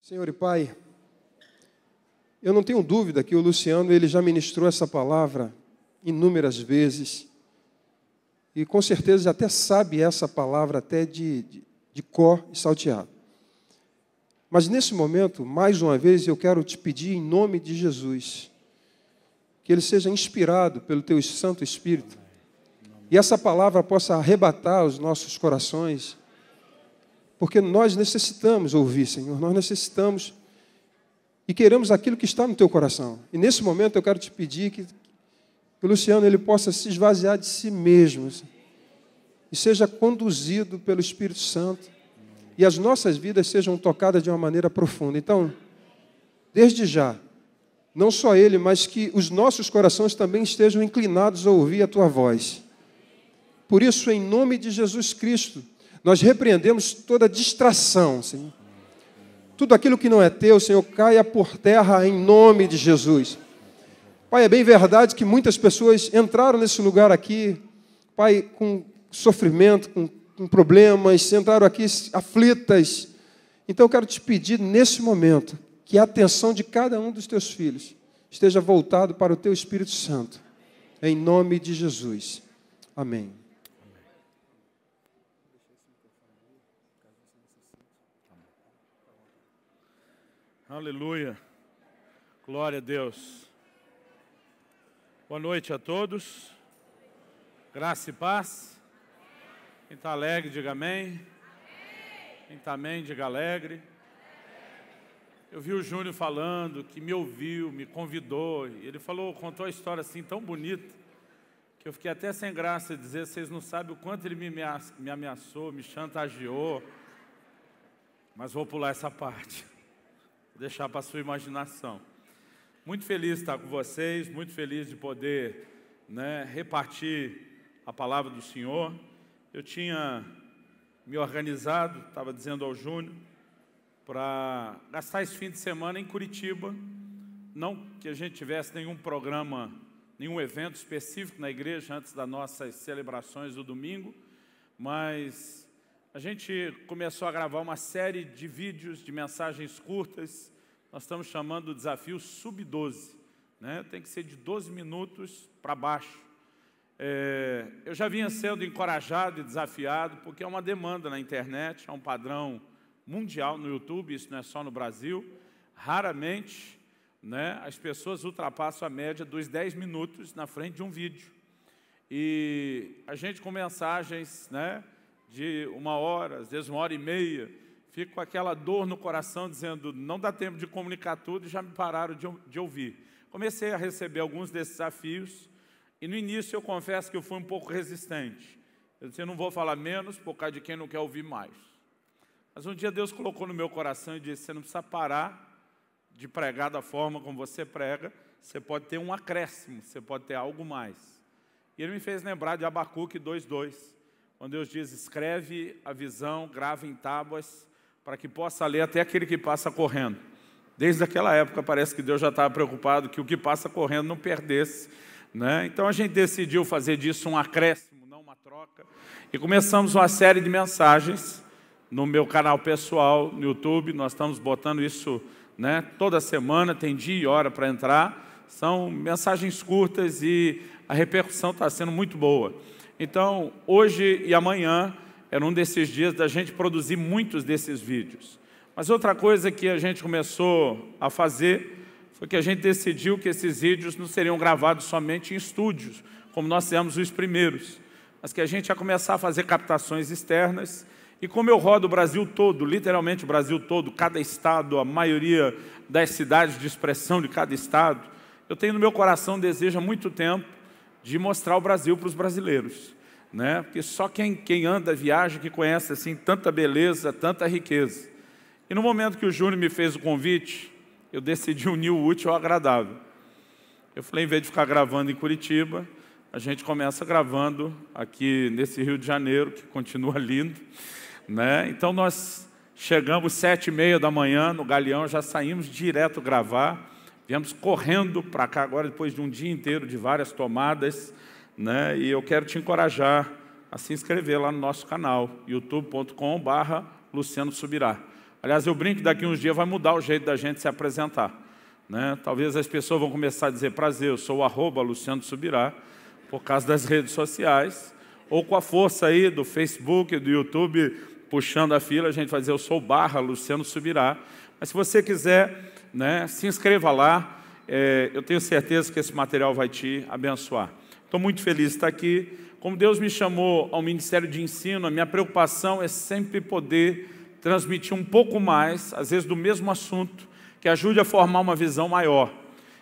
Senhor e Pai, eu não tenho dúvida que o Luciano ele já ministrou essa palavra inúmeras vezes e com certeza até sabe essa palavra até de cor e salteado. Mas nesse momento, mais uma vez, eu quero te pedir em nome de Jesus que ele seja inspirado pelo Teu Santo Espírito e essa palavra possa arrebatar os nossos corações, porque nós necessitamos ouvir, Senhor, nós necessitamos e queremos aquilo que está no Teu coração. E nesse momento eu quero te pedir que o Luciano ele possa se esvaziar de si mesmo e seja conduzido pelo Espírito Santo e as nossas vidas sejam tocadas de uma maneira profunda. Então, desde já, não só ele, mas que os nossos corações também estejam inclinados a ouvir a Tua voz. Por isso, em nome de Jesus Cristo, nós repreendemos toda distração, Senhor. Tudo aquilo que não é Teu, Senhor, caia por terra em nome de Jesus. Pai, é bem verdade que muitas pessoas entraram nesse lugar aqui, Pai, com sofrimento, com problemas, entraram aqui aflitas. Então eu quero te pedir nesse momento que a atenção de cada um dos Teus filhos esteja voltado para o Teu Espírito Santo. Em nome de Jesus. Amém. Aleluia. Glória a Deus. Boa noite a todos. Graça e paz. Quem está alegre, diga amém. Quem está amém, diga alegre. Eu vi o Júnior falando, que me ouviu, me convidou. E ele contou a história assim tão bonita, que eu fiquei até sem graça de dizer, vocês não sabem o quanto ele me ameaçou, me chantageou. Mas vou pular essa parte. Vou deixar para a sua imaginação. Muito feliz de estar com vocês, muito feliz de poder repartir a palavra do Senhor. Eu tinha me organizado, estava dizendo ao Júnior, para gastar esse fim de semana em Curitiba. Não que a gente tivesse nenhum programa, nenhum evento específico na igreja antes das nossas celebrações do domingo, mas a gente começou a gravar uma série de vídeos, de mensagens curtas. Nós estamos chamando o desafio Sub-12. Tem que ser de 12 minutos para baixo. Eu já vinha sendo encorajado e desafiado, porque é uma demanda na internet, é um padrão mundial no YouTube, isso não é só no Brasil. Raramente as pessoas ultrapassam a média dos 10 minutos na frente de um vídeo. E a gente com mensagens de 1 hora, às vezes 1h30, fico com aquela dor no coração, dizendo, não dá tempo de comunicar tudo, e já me pararam de ouvir. Comecei a receber alguns desses desafios, e no início eu confesso que eu fui um pouco resistente. Eu disse, eu não vou falar menos por causa de quem não quer ouvir mais. Mas um dia Deus colocou no meu coração e disse, você não precisa parar de pregar da forma como você prega, você pode ter um acréscimo, você pode ter algo mais. E Ele me fez lembrar de Abacuque 2:2, quando Deus diz, escreve a visão, grava em tábuas, para que possa ler até aquele que passa correndo. Desde aquela época parece que Deus já estava preocupado que o que passa correndo não perdesse. Então a gente decidiu fazer disso um acréscimo, não uma troca. E começamos uma série de mensagens no meu canal pessoal, no YouTube. Nós estamos botando isso toda semana, tem dia e hora para entrar. São mensagens curtas e a repercussão está sendo muito boa. Então, hoje e amanhã era um desses dias da gente produzir muitos desses vídeos. Mas outra coisa que a gente começou a fazer foi que a gente decidiu que esses vídeos não seriam gravados somente em estúdios, como nós fizemos os primeiros, mas que a gente ia começar a fazer captações externas. E como eu rodo o Brasil todo, literalmente o Brasil todo, cada estado, a maioria das cidades de expressão de cada estado, eu tenho no meu coração desejo há muito tempo de mostrar o Brasil para os brasileiros. Porque só quem anda, viaja, que conhece assim, tanta beleza, tanta riqueza. E no momento que o Júnior me fez o convite, eu decidi unir o útil ao agradável. Eu falei, em vez de ficar gravando em Curitiba, a gente começa gravando aqui nesse Rio de Janeiro, que continua lindo. Então nós chegamos 7h30 da manhã no Galeão, já saímos direto gravar. Viemos correndo para cá agora, depois de um dia inteiro de várias tomadas. E eu quero te encorajar a se inscrever lá no nosso canal, youtube.com/Luciano Subirá. Aliás, eu brinco que daqui a uns dias vai mudar o jeito da gente se apresentar, né? Talvez as pessoas vão começar a dizer: prazer, eu sou o @Luciano Subirá, por causa das redes sociais, ou com a força aí do Facebook, do YouTube, puxando a fila, a gente vai dizer: eu sou o /Luciano Subirá. Mas se você quiser, né, se inscreva lá, eu tenho certeza que esse material vai te abençoar. Estou muito feliz de estar aqui. Como Deus me chamou ao Ministério de Ensino, a minha preocupação é sempre poder transmitir um pouco mais, às vezes do mesmo assunto, que ajude a formar uma visão maior.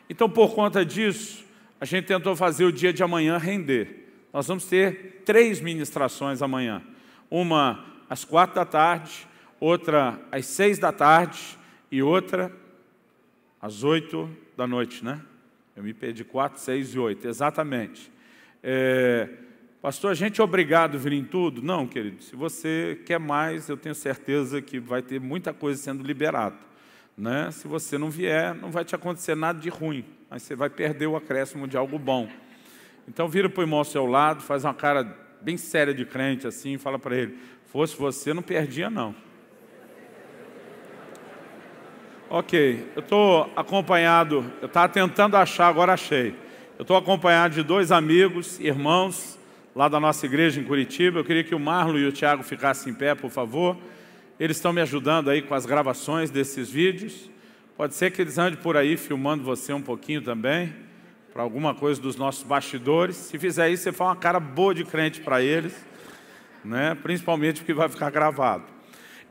Então, por conta disso, a gente tentou fazer o dia de amanhã render. Nós vamos ter 3 ministrações amanhã. Uma às 4 da tarde, outra às 6 da tarde e outra às 8 da noite, né? Eu me perdi, 4, 6 e 8, exatamente. Pastor, a gente é obrigado a vir em tudo? Não, querido. Se você quer mais, eu tenho certeza que vai ter muita coisa sendo liberada, né? Se você não vier, não vai te acontecer nada de ruim, mas você vai perder o acréscimo de algo bom. Então vira para o irmão ao seu lado, faz uma cara bem séria de crente assim, e fala para ele: fosse você, não perdia não. Ok, eu estou acompanhado, eu estava tentando achar, agora achei. Eu estou acompanhado de 2 amigos, irmãos, lá da nossa igreja em Curitiba. Eu queria que o Marlon e o Tiago ficassem em pé, por favor. Eles estão me ajudando aí com as gravações desses vídeos. Pode ser que eles andem por aí filmando você um pouquinho também, para alguma coisa dos nossos bastidores. Se fizer isso, você faz uma cara boa de crente para eles, né? Principalmente porque vai ficar gravado.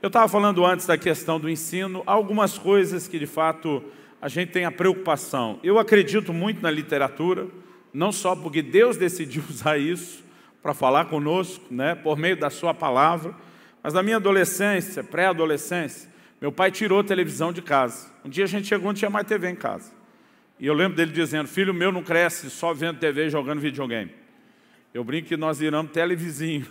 Eu estava falando antes da questão do ensino, algumas coisas que de fato a gente tem a preocupação. Eu acredito muito na literatura, não só porque Deus decidiu usar isso para falar conosco, né, por meio da sua palavra, mas na minha adolescência, pré-adolescência, meu pai tirou a televisão de casa. Um dia a gente chegou, não tinha mais TV em casa. E eu lembro dele dizendo: filho meu não cresce só vendo TV e jogando videogame. Eu brinco que nós viramos televizinho.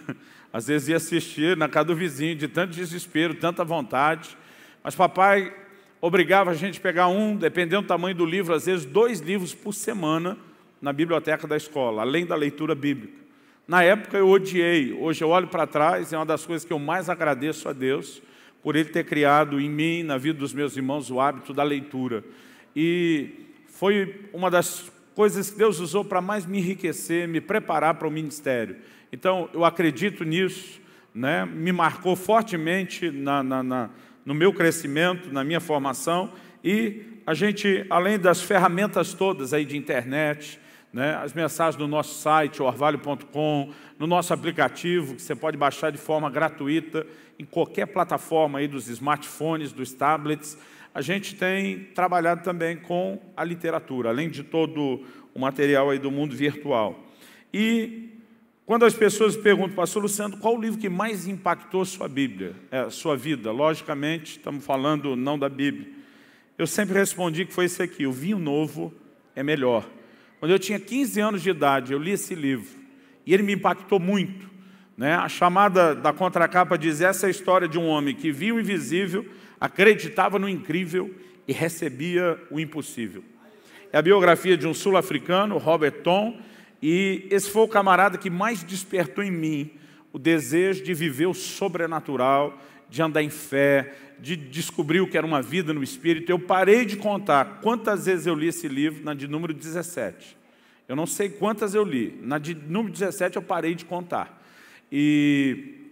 Às vezes ia assistir na casa do vizinho, de tanto desespero, tanta vontade. Mas papai obrigava a gente a pegar dependendo do tamanho do livro, às vezes 2 livros por semana na biblioteca da escola, além da leitura bíblica. Na época eu odiei. Hoje eu olho para trás, é uma das coisas que eu mais agradeço a Deus, por Ele ter criado em mim, na vida dos meus irmãos, o hábito da leitura. E foi uma das coisas que Deus usou para mais me enriquecer, me preparar para o ministério. Então, eu acredito nisso, né? Me marcou fortemente no meu crescimento, na minha formação. E a gente, além das ferramentas todas aí de internet, né, as mensagens no nosso site, orvalho.com, no nosso aplicativo, que você pode baixar de forma gratuita, em qualquer plataforma aí dos smartphones, dos tablets, a gente tem trabalhado também com a literatura, além de todo o material aí do mundo virtual. E quando as pessoas perguntam: pastor Luciano, qual o livro que mais impactou sua vida? Logicamente, estamos falando não da Bíblia. Eu sempre respondi que foi esse aqui: O Vinho Novo é Melhor. Quando eu tinha 15 anos de idade, eu li esse livro e ele me impactou muito, né? A chamada da contracapa diz: essa é a história de um homem que viu o invisível, acreditava no incrível e recebia o impossível. É a biografia de um sul-africano, Robert Tom, e esse foi o camarada que mais despertou em mim o desejo de viver o sobrenatural, de andar em fé, de descobrir o que era uma vida no Espírito. Eu parei de contar quantas vezes eu li esse livro, na de número 17. Eu não sei quantas eu li. Na de número 17 eu parei de contar. E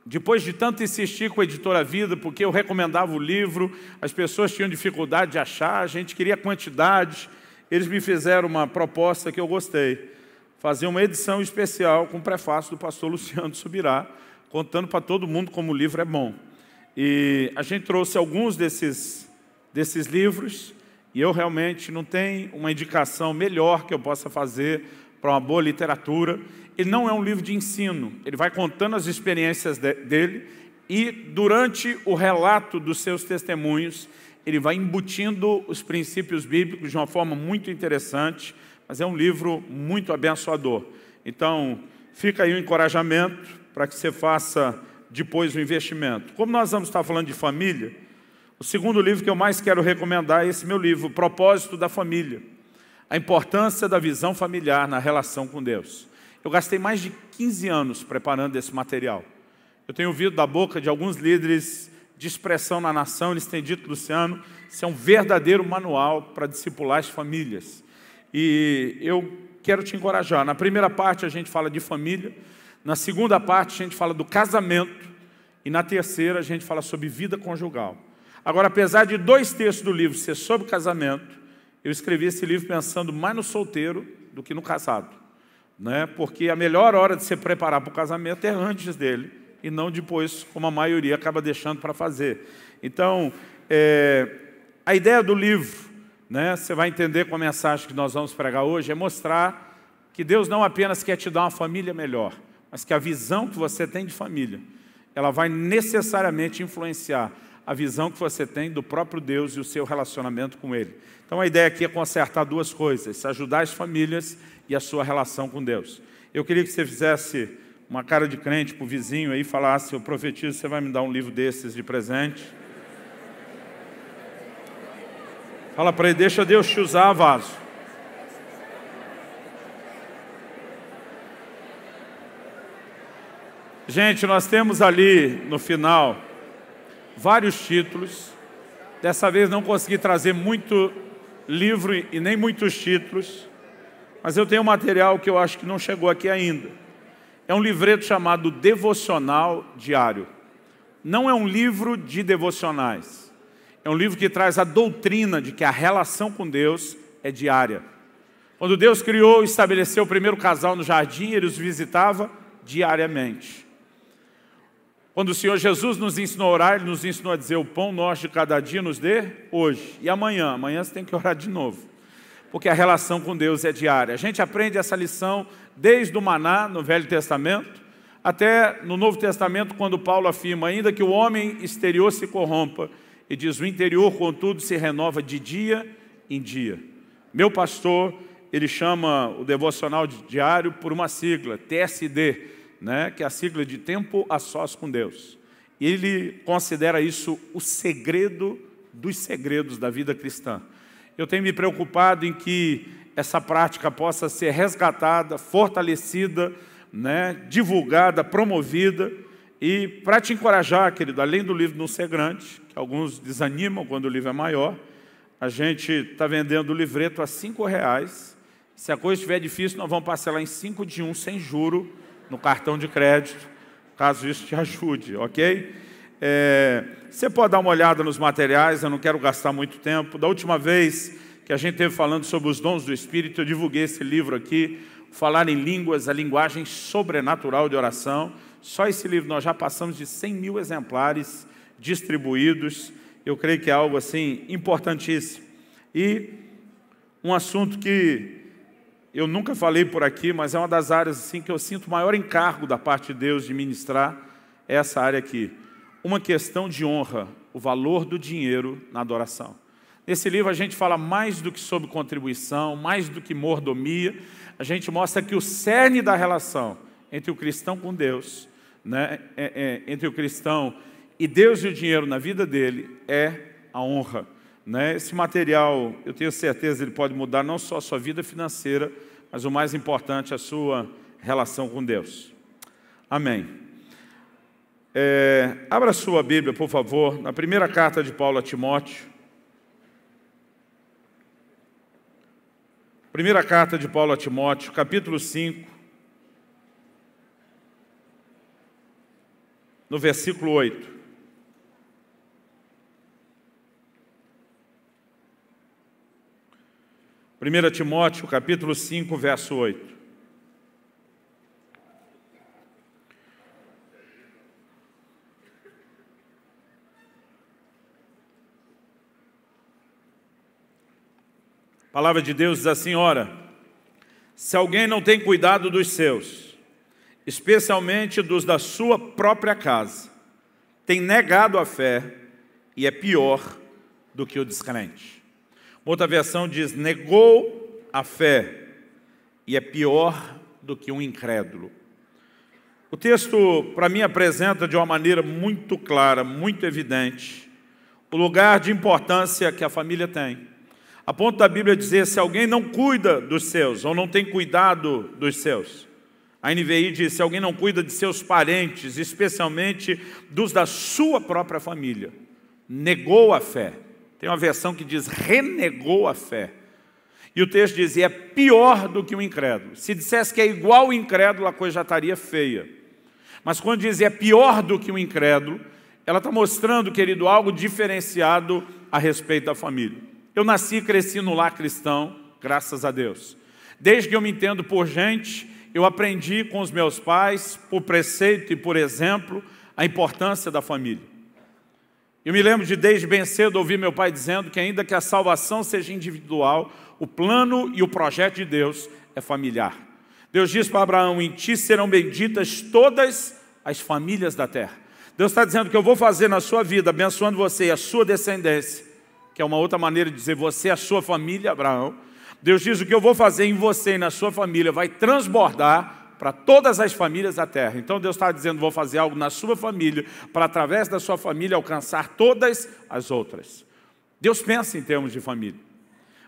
depois de tanto insistir com a Editora Vida, porque eu recomendava o livro, as pessoas tinham dificuldade de achar, a gente queria quantidade, eles me fizeram uma proposta que eu gostei: fazer uma edição especial com o prefácio do pastor Luciano Subirá, contando para todo mundo como o livro é bom. E a gente trouxe alguns desses livros, e eu realmente não tenho uma indicação melhor que eu possa fazer para uma boa literatura. Ele não é um livro de ensino, ele vai contando as experiências dele, e durante o relato dos seus testemunhos, ele vai embutindo os princípios bíblicos de uma forma muito interessante, mas é um livro muito abençoador. Então, fica aí o encorajamento para que você faça depois o investimento. Como nós vamos estar falando de família, o segundo livro que eu mais quero recomendar é esse meu livro, O Propósito da Família. A importância da visão familiar na relação com Deus. Eu gastei mais de 15 anos preparando esse material. Eu tenho ouvido da boca de alguns líderes de expressão na nação. Eles têm dito, Luciano, isso é um verdadeiro manual para discipular as famílias. E eu quero te encorajar. Na primeira parte a gente fala de família, na segunda parte a gente fala do casamento e na terceira a gente fala sobre vida conjugal. Agora, apesar de 2 terços do livro ser sobre casamento, eu escrevi esse livro pensando mais no solteiro do que no casado, né? Porque a melhor hora de se preparar para o casamento é antes dele e não depois, como a maioria acaba deixando para fazer. Então, a ideia do livro, né, você vai entender com a mensagem que nós vamos pregar hoje, é mostrar que Deus não apenas quer te dar uma família melhor, mas que a visão que você tem de família, ela vai necessariamente influenciar a visão que você tem do próprio Deus e o seu relacionamento com Ele. Então a ideia aqui é consertar 2 coisas, ajudar as famílias e a sua relação com Deus. Eu queria que você fizesse uma cara de crente para o vizinho aí e falasse: eu profetizo, você vai me dar um livro desses de presente. Fala para ele: deixa Deus te usar, vaso. Gente, nós temos ali no final vários títulos. Dessa vez não consegui trazer muito livro e nem muitos títulos, mas eu tenho um material que eu acho que não chegou aqui ainda. É um livreto chamado Devocional Diário. Não é um livro de devocionais. É um livro que traz a doutrina de que a relação com Deus é diária. Quando Deus criou e estabeleceu o primeiro casal no jardim, Ele os visitava diariamente. Quando o Senhor Jesus nos ensinou a orar, Ele nos ensinou a dizer: o pão nosso de cada dia nos dê hoje. E amanhã você tem que orar de novo. Porque a relação com Deus é diária. A gente aprende essa lição desde o maná, no Velho Testamento, até no Novo Testamento, quando Paulo afirma: ainda que o homem exterior se corrompa, e diz: o interior, contudo, se renova de dia em dia. Meu pastor, ele chama o devocional diário por uma sigla, TSD, né, que é a sigla de Tempo a Sós com Deus. E ele considera isso o segredo dos segredos da vida cristã. Eu tenho me preocupado em que essa prática possa ser resgatada, fortalecida, né, divulgada, promovida. E para te encorajar, querido, além do livro não ser grande, que alguns desanimam quando o livro é maior, a gente está vendendo o livreto a R$5. Se a coisa estiver difícil, nós vamos parcelar em 5 de 1, sem juro, no cartão de crédito, caso isso te ajude, ok? Você pode dar uma olhada nos materiais, eu não quero gastar muito tempo. Da última vez que a gente esteve falando sobre os dons do Espírito, eu divulguei esse livro aqui, Falar em Línguas, a linguagem sobrenatural de oração. Só esse livro nós já passamos de 100 mil exemplares distribuídos. Eu creio que é algo assim importantíssimo. E um assunto que eu nunca falei por aqui, mas é uma das áreas assim, que eu sinto maior encargo da parte de Deus de ministrar, é essa área aqui. Uma questão de honra, o valor do dinheiro na adoração. Nesse livro a gente fala mais do que sobre contribuição, mais do que mordomia. A gente mostra que o cerne da relação entre o cristão com Deus, né, entre o cristão e Deus e o dinheiro na vida dele, é a honra. Né? Esse material, eu tenho certeza, ele pode mudar não só a sua vida financeira, mas o mais importante, a sua relação com Deus. Amém. Abra sua Bíblia, por favor, na primeira carta de Paulo a Timóteo. Primeira carta de Paulo a Timóteo, capítulo 5, no versículo 8. Primeira Timóteo, capítulo 5, verso 8. A palavra de Deus diz assim: ora, se alguém não tem cuidado dos seus, especialmente dos da sua própria casa, tem negado a fé e é pior do que o descrente. Outra versão diz: negou a fé e é pior do que um incrédulo. O texto, para mim, apresenta de uma maneira muito clara, muito evidente, o lugar de importância que a família tem. A ponto da Bíblia dizer: se alguém não cuida dos seus, ou não tem cuidado dos seus, A NVI diz: se alguém não cuida de seus parentes, especialmente dos da sua própria família, negou a fé. Tem uma versão que diz renegou a fé. E o texto diz: e é pior do que o incrédulo. Se dissesse que é igual ao incrédulo, a coisa já estaria feia. Mas quando diz é pior do que o incrédulo, ela está mostrando, querido, algo diferenciado a respeito da família. Eu nasci e cresci no lar cristão, graças a Deus. Desde que eu me entendo por gente, eu aprendi com os meus pais, por preceito e por exemplo, a importância da família. Eu me lembro de desde bem cedo ouvir meu pai dizendo que ainda que a salvação seja individual, o plano e o projeto de Deus é familiar. Deus diz para Abraão: em ti serão benditas todas as famílias da terra. Deus está dizendo que eu vou fazer na sua vida, abençoando você e a sua descendência, que é uma outra maneira de dizer você e a sua família, Abraão. Deus diz: o que eu vou fazer em você e na sua família vai transbordar para todas as famílias da terra. Então Deus está dizendo: vou fazer algo na sua família, para através da sua família alcançar todas as outras. Deus pensa em termos de família.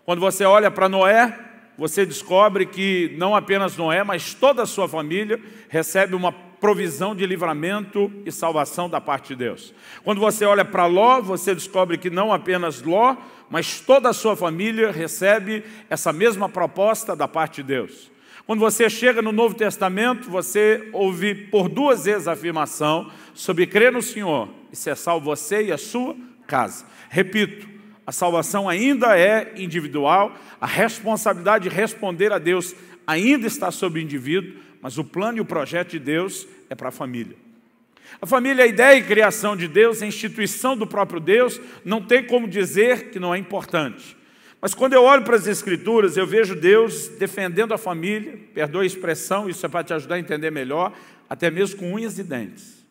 Quando você olha para Noé, você descobre que não apenas Noé, mas toda a sua família recebe uma provisão de livramento e salvação da parte de Deus. Quando você olha para Ló, você descobre que não apenas Ló, mas toda a sua família recebe essa mesma proposta da parte de Deus. Quando você chega no Novo Testamento, você ouve por 2 vezes a afirmação sobre crer no Senhor e ser salvo você e a sua casa. Repito, a salvação ainda é individual, a responsabilidade de responder a Deus ainda está sobre o indivíduo, mas o plano e o projeto de Deus é para a família. A família é a ideia e criação de Deus, a instituição do próprio Deus, não tem como dizer que não é importante. Mas quando eu olho para as Escrituras, eu vejo Deus defendendo a família, perdoe a expressão, isso é para te ajudar a entender melhor, até mesmo com unhas e dentes.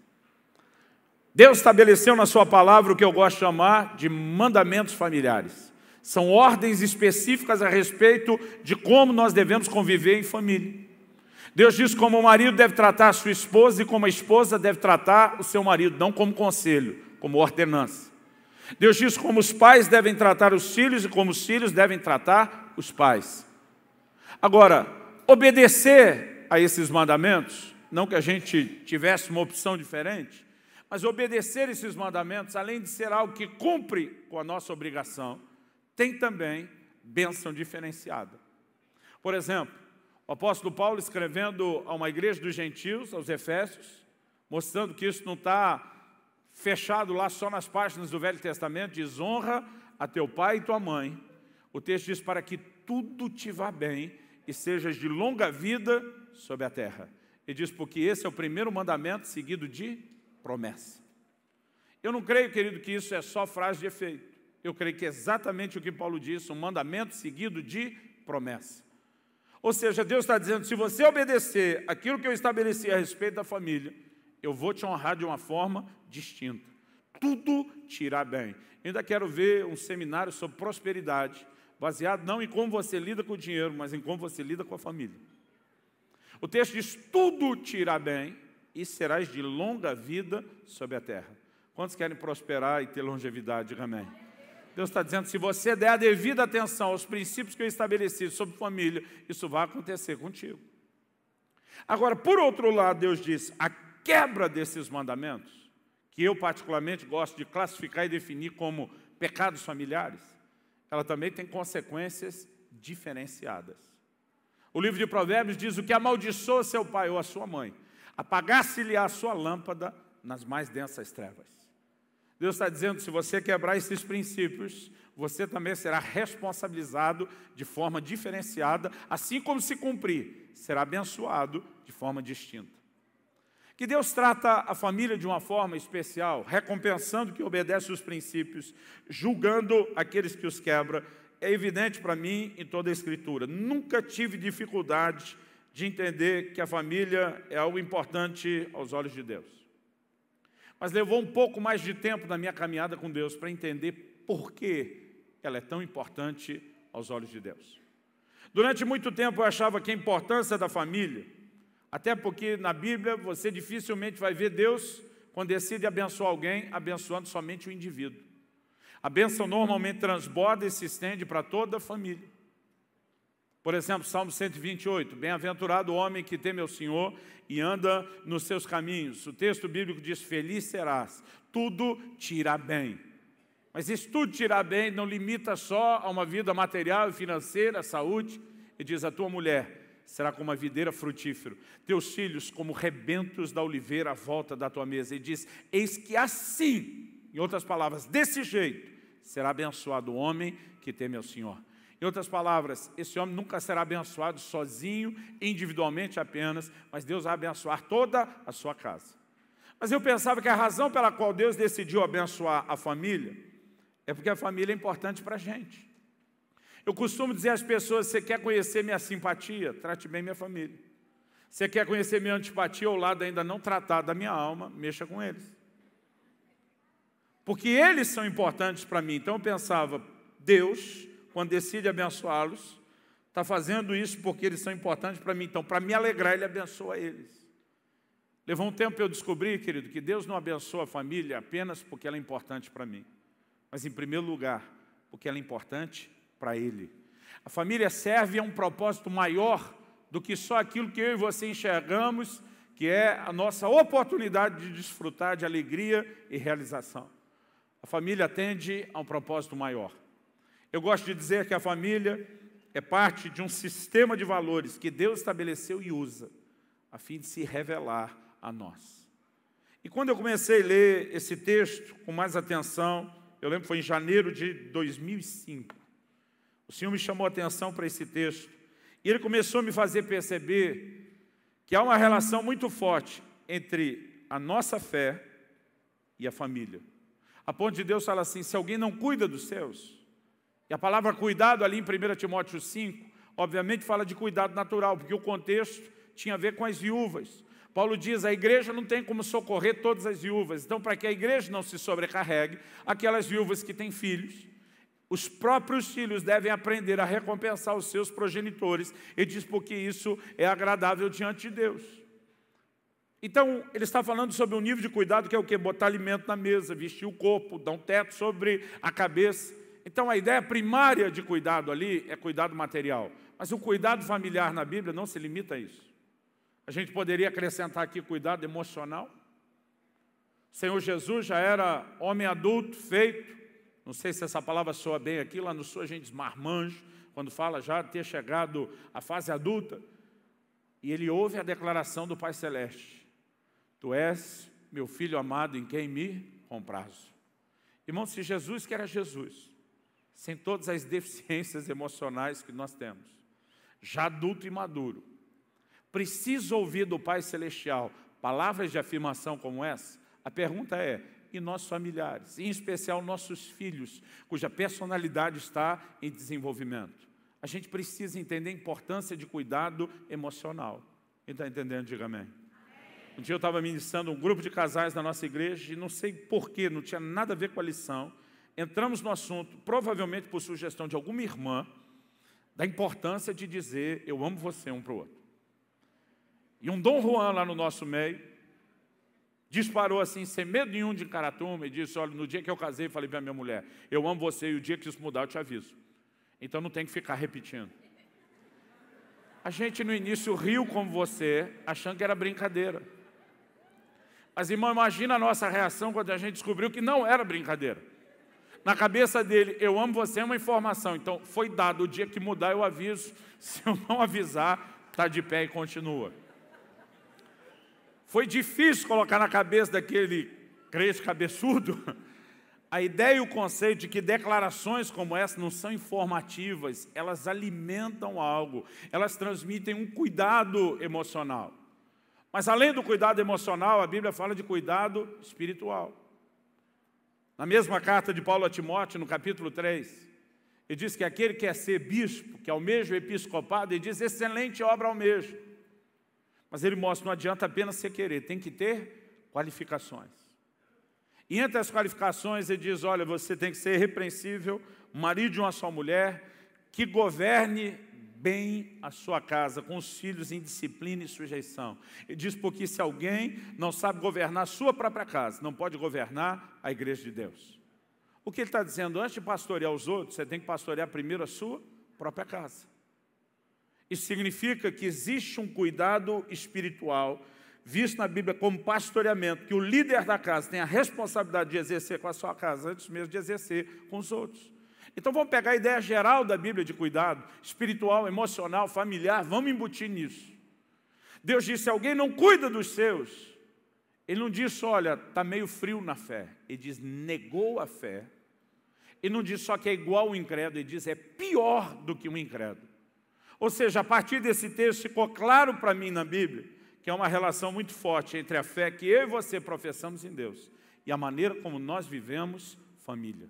Deus estabeleceu na sua palavra o que eu gosto de chamar de mandamentos familiares. São ordens específicas a respeito de como nós devemos conviver em família. Deus diz como o marido deve tratar a sua esposa e como a esposa deve tratar o seu marido, não como conselho, como ordenança. Deus diz como os pais devem tratar os filhos e como os filhos devem tratar os pais. Agora, obedecer a esses mandamentos, não que a gente tivesse uma opção diferente, mas obedecer esses mandamentos, além de ser algo que cumpre com a nossa obrigação, tem também bênção diferenciada. Por exemplo, o apóstolo Paulo escrevendo a uma igreja dos gentios, aos Efésios, mostrando que isso não está fechado lá só nas páginas do Velho Testamento, diz: honra a teu pai e tua mãe. O texto diz: para que tudo te vá bem e sejas de longa vida sobre a terra. Ele diz: porque esse é o primeiro mandamento seguido de promessa. Eu não creio, querido, que isso é só frase de efeito. Eu creio que é exatamente o que Paulo disse, um mandamento seguido de promessa. Ou seja, Deus está dizendo: se você obedecer aquilo que eu estabeleci a respeito da família, eu vou te honrar de uma forma distinta. Tudo te irá bem. Eu ainda quero ver um seminário sobre prosperidade, baseado não em como você lida com o dinheiro, mas em como você lida com a família. O texto diz: tudo te irá bem e serás de longa vida sobre a terra. Quantos querem prosperar e ter longevidade? Diga amém. Deus está dizendo: se você der a devida atenção aos princípios que eu estabeleci sobre família, isso vai acontecer contigo. Agora, por outro lado, Deus diz: a quebra desses mandamentos, que eu particularmente gosto de classificar e definir como pecados familiares, ela também tem consequências diferenciadas. O livro de Provérbios diz: o que amaldiçoa seu pai ou a sua mãe, apagar-se-lhe a sua lâmpada nas mais densas trevas. Deus está dizendo: se você quebrar esses princípios, você também será responsabilizado de forma diferenciada, assim como se cumprir, será abençoado de forma distinta. Que Deus trata a família de uma forma especial, recompensando que obedece os princípios, julgando aqueles que os quebram, é evidente para mim em toda a Escritura. Nunca tive dificuldade de entender que a família é algo importante aos olhos de Deus. Mas levou um pouco mais de tempo na minha caminhada com Deus para entender por que ela é tão importante aos olhos de Deus. Durante muito tempo eu achava que a importância da família, até porque na Bíblia você dificilmente vai ver Deus, quando decide abençoar alguém, abençoando somente o indivíduo. A bênção normalmente transborda e se estende para toda a família. Por exemplo, Salmo 128, bem-aventurado o homem que teme ao Senhor e anda nos seus caminhos. O texto bíblico diz, feliz serás, tudo te irá bem. Mas isso tudo te irá bem não limita só a uma vida material e financeira, saúde. E diz, a tua mulher será como uma videira frutífera, teus filhos como rebentos da oliveira à volta da tua mesa. E diz, eis que assim, em outras palavras, desse jeito, será abençoado o homem que teme ao Senhor. Em outras palavras, esse homem nunca será abençoado sozinho, individualmente apenas, mas Deus vai abençoar toda a sua casa. Mas eu pensava que a razão pela qual Deus decidiu abençoar a família é porque a família é importante para a gente. Eu costumo dizer às pessoas, você quer conhecer minha simpatia? Trate bem minha família. Você quer conhecer minha antipatia ou o lado ainda não tratado da minha alma? Mexa com eles. Porque eles são importantes para mim. Então eu pensava, Deus, quando decide abençoá-los, está fazendo isso porque eles são importantes para mim. Então, para me alegrar, Ele abençoa eles. Levou um tempo para eu descobrir, querido, que Deus não abençoa a família apenas porque ela é importante para mim, mas, em primeiro lugar, porque ela é importante para Ele. A família serve a um propósito maior do que só aquilo que eu e você enxergamos, que é a nossa oportunidade de desfrutar de alegria e realização. A família atende a um propósito maior. Eu gosto de dizer que a família é parte de um sistema de valores que Deus estabeleceu e usa, a fim de se revelar a nós. E quando eu comecei a ler esse texto com mais atenção, eu lembro que foi em janeiro de 2005, o Senhor me chamou a atenção para esse texto, e Ele começou a me fazer perceber que há uma relação muito forte entre a nossa fé e a família. A ponto de Deus falar assim, se alguém não cuida dos seus, e a palavra cuidado ali em 1 Timóteo 5, obviamente fala de cuidado natural, porque o contexto tinha a ver com as viúvas. Paulo diz, a igreja não tem como socorrer todas as viúvas. Então, para que a igreja não se sobrecarregue, aquelas viúvas que têm filhos, os próprios filhos devem aprender a recompensar os seus progenitores. Ele diz, porque isso é agradável diante de Deus. Então, ele está falando sobre um nível de cuidado que é o quê? Botar alimento na mesa, vestir o corpo, dar um teto sobre a cabeça. Então, a ideia primária de cuidado ali é cuidado material. Mas o cuidado familiar na Bíblia não se limita a isso. A gente poderia acrescentar aqui cuidado emocional. O Senhor Jesus já era homem adulto, feito. Não sei se essa palavra soa bem aqui. Lá no sul a gente diz marmanjo, quando fala já ter chegado à fase adulta. E ele ouve a declaração do Pai Celeste. Tu és meu filho amado em quem me comprazo. Irmão, se Jesus, que era Jesus, sem todas as deficiências emocionais que nós temos, já adulto e maduro, precisa ouvir do Pai Celestial palavras de afirmação como essa, a pergunta é, e nossos familiares, em especial nossos filhos, cuja personalidade está em desenvolvimento? A gente precisa entender a importância de cuidado emocional. Quem está entendendo, diga amém. Um dia eu estava ministrando um grupo de casais da nossa igreja e não sei porquê, não tinha nada a ver com a lição. Entramos no assunto, provavelmente por sugestão de alguma irmã, da importância de dizer, eu amo você um para o outro. E um Dom Juan lá no nosso meio, disparou assim, sem medo nenhum de encarar a turma, e disse, olha, no dia que eu casei, falei para a minha mulher, eu amo você e o dia que isso mudar eu te aviso. Então não tem que ficar repetindo. A gente no início riu como você, achando que era brincadeira. Mas, irmão, imagina a nossa reação quando a gente descobriu que não era brincadeira. Na cabeça dele, eu amo você é uma informação. Então, foi dado, o dia que mudar eu aviso. Se eu não avisar, está de pé e continua. Foi difícil colocar na cabeça daquele crente cabeçudo a ideia e o conceito de que declarações como essa não são informativas, elas alimentam algo, elas transmitem um cuidado emocional. Mas além do cuidado emocional, a Bíblia fala de cuidado espiritual. Na mesma carta de Paulo a Timóteo, no capítulo 3, ele diz que aquele que quer ser bispo, que almeja o episcopado, ele diz, excelente obra almeja. Mas ele mostra, não adianta apenas você querer, tem que ter qualificações. E entre as qualificações ele diz, olha, você tem que ser irrepreensível, marido de uma só mulher, que governe bem a sua casa, com os filhos em disciplina e sujeição. Ele diz, porque se alguém não sabe governar a sua própria casa, não pode governar a igreja de Deus. O que ele está dizendo, antes de pastorear os outros, você tem que pastorear primeiro a sua própria casa. Isso significa que existe um cuidado espiritual, visto na Bíblia como pastoreamento, que o líder da casa tem a responsabilidade de exercer com a sua casa, antes mesmo de exercer com os outros. Então vamos pegar a ideia geral da Bíblia de cuidado, espiritual, emocional, familiar, vamos embutir nisso. Deus disse, se alguém não cuida dos seus, Ele não disse, olha, está meio frio na fé. Ele diz, negou a fé. Ele não diz só que é igual ao incrédulo, ele diz, é pior do que um incrédulo. Ou seja, a partir desse texto ficou claro para mim na Bíblia que é uma relação muito forte entre a fé que eu e você professamos em Deus e a maneira como nós vivemos família.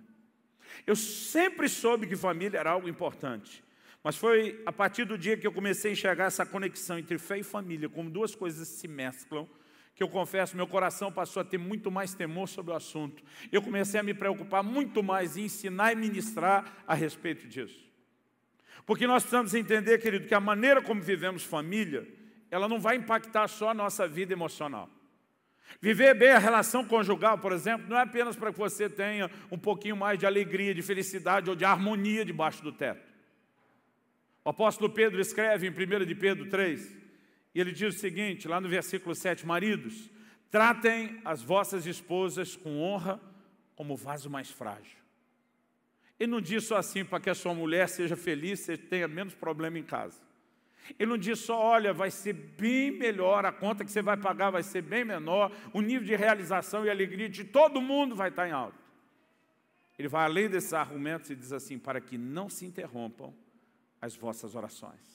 Eu sempre soube que família era algo importante, mas foi a partir do dia que eu comecei a enxergar essa conexão entre fé e família, como duas coisas se mesclam, que eu confesso, meu coração passou a ter muito mais temor sobre o assunto. Eu comecei a me preocupar muito mais em ensinar e ministrar a respeito disso. Porque nós precisamos entender, querido, que a maneira como vivemos família, ela não vai impactar só a nossa vida emocional. Viver bem a relação conjugal, por exemplo, não é apenas para que você tenha um pouquinho mais de alegria, de felicidade ou de harmonia debaixo do teto. O apóstolo Pedro escreve em 1 de Pedro 3, e ele diz o seguinte, lá no versículo 7, maridos, tratem as vossas esposas com honra como vaso mais frágil. Ele não diz só assim para que a sua mulher seja feliz, você tenha menos problema em casa. Ele não diz só, olha, vai ser bem melhor, a conta que você vai pagar vai ser bem menor, o nível de realização e alegria de todo mundo vai estar em alto. Ele vai além desses argumentos e diz assim, para que não se interrompam as vossas orações.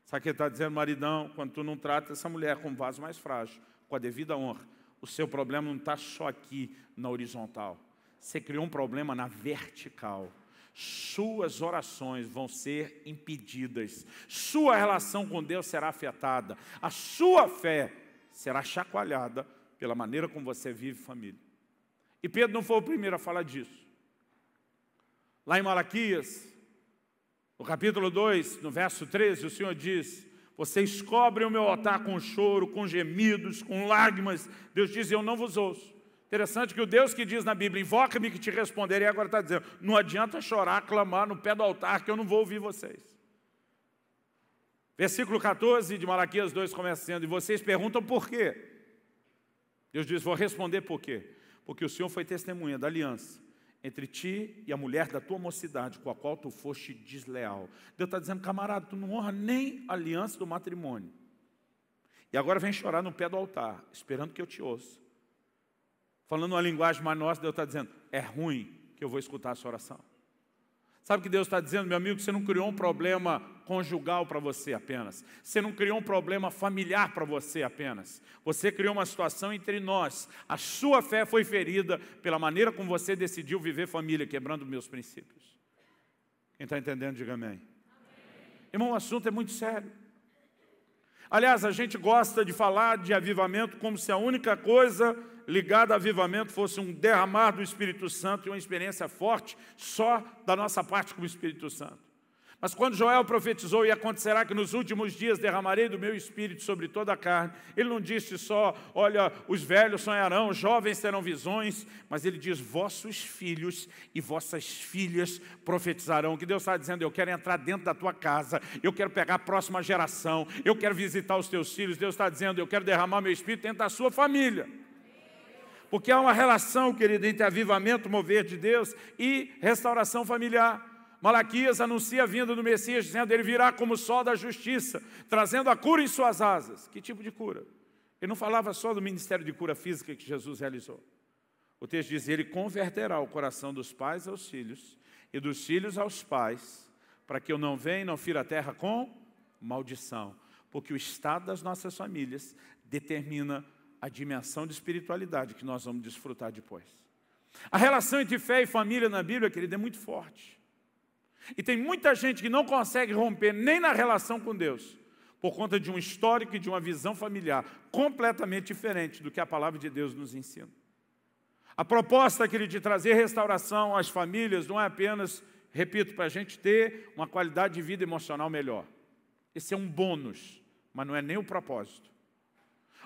Sabe o que ele está dizendo, maridão? Quando tu não trata essa mulher como vaso mais frágil, com a devida honra, o seu problema não está só aqui na horizontal. Você criou um problema na vertical. Suas orações vão ser impedidas. Sua relação com Deus será afetada. A sua fé será chacoalhada pela maneira como você vive família. E Pedro não foi o primeiro a falar disso. Lá em Malaquias, no capítulo 2, no verso 13, o Senhor diz, vocês cobrem o meu altar com choro, com gemidos, com lágrimas. Deus diz, eu não vos ouço. Interessante que o Deus que diz na Bíblia, invoca-me que te responderei, agora está dizendo, não adianta chorar, clamar no pé do altar que eu não vou ouvir vocês. Versículo 14 de Malaquias 2 começa dizendo, e vocês perguntam por quê? Deus diz, vou responder por quê. Porque o Senhor foi testemunha da aliança entre ti e a mulher da tua mocidade, com a qual tu foste desleal. Deus está dizendo, camarada, tu não honra nem a aliança do matrimônio. E agora vem chorar no pé do altar, esperando que eu te ouça. Falando uma linguagem mais nossa, Deus está dizendo, é ruim que eu vou escutar a sua oração. Sabe o que Deus está dizendo, meu amigo? Você não criou um problema conjugal para você apenas. Você não criou um problema familiar para você apenas. Você criou uma situação entre nós. A sua fé foi ferida pela maneira como você decidiu viver família, quebrando meus princípios. Quem está entendendo, diga amém. Amém. Irmão, o assunto é muito sério. Aliás, a gente gosta de falar de avivamento como se a única coisa ligada a avivamento fosse um derramar do Espírito Santo e uma experiência forte só da nossa parte como Espírito Santo. Mas quando Joel profetizou, e acontecerá que nos últimos dias derramarei do meu Espírito sobre toda a carne, ele não disse só, olha, os velhos sonharão, os jovens terão visões, mas ele diz, vossos filhos e vossas filhas profetizarão. O que Deus está dizendo, eu quero entrar dentro da tua casa, eu quero pegar a próxima geração, eu quero visitar os teus filhos. Deus está dizendo, eu quero derramar meu Espírito dentro da sua família. Porque há uma relação, querido, entre avivamento, mover de Deus e restauração familiar. Malaquias anuncia a vinda do Messias, dizendo, ele virá como o sol da justiça, trazendo a cura em suas asas. Que tipo de cura? Ele não falava só do ministério de cura física que Jesus realizou. O texto diz, ele converterá o coração dos pais aos filhos e dos filhos aos pais, para que eu não venha e não fira a terra com maldição. Porque o estado das nossas famílias determina a dimensão de espiritualidade que nós vamos desfrutar depois. A relação entre fé e família na Bíblia, querido, é muito forte. E tem muita gente que não consegue romper nem na relação com Deus, por conta de um histórico e de uma visão familiar completamente diferente do que a palavra de Deus nos ensina. A proposta, querido, de trazer restauração às famílias não é apenas, repito, para a gente ter uma qualidade de vida emocional melhor. Esse é um bônus, mas não é nem o propósito.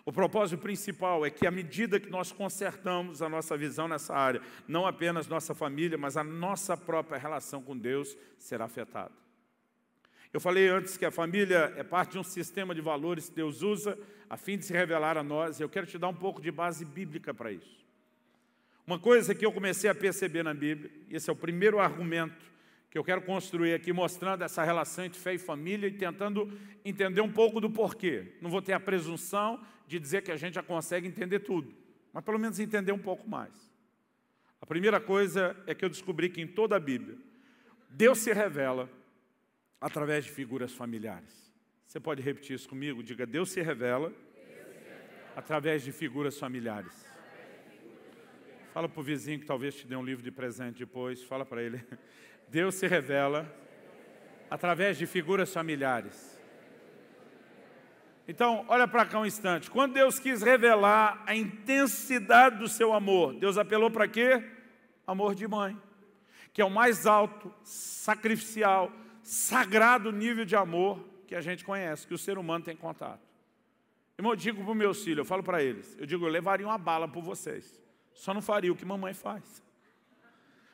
O propósito principal é que à medida que nós consertamos a nossa visão nessa área, não apenas nossa família, mas a nossa própria relação com Deus será afetada. Eu falei antes que a família é parte de um sistema de valores que Deus usa a fim de se revelar a nós. Eu quero te dar um pouco de base bíblica para isso. Uma coisa que eu comecei a perceber na Bíblia, e esse é o primeiro argumento que eu quero construir aqui, mostrando essa relação entre fé e família e tentando entender um pouco do porquê. Não vou ter a presunção de dizer que a gente já consegue entender tudo, mas pelo menos entender um pouco mais. A primeira coisa é que eu descobri que em toda a Bíblia, Deus se revela através de figuras familiares. Você pode repetir isso comigo? Diga, Deus se revela através de figuras familiares. Fala para o vizinho que talvez te dê um livro de presente depois. Fala para ele. Deus se revela através de figuras familiares. Então, olha para cá um instante. Quando Deus quis revelar a intensidade do seu amor, Deus apelou para quê? Amor de mãe, que é o mais alto, sacrificial, sagrado nível de amor que a gente conhece, que o ser humano tem contato. Irmão, eu digo para os meus filhos, eu falo para eles, eu digo, eu levaria uma bala por vocês, só não faria o que mamãe faz.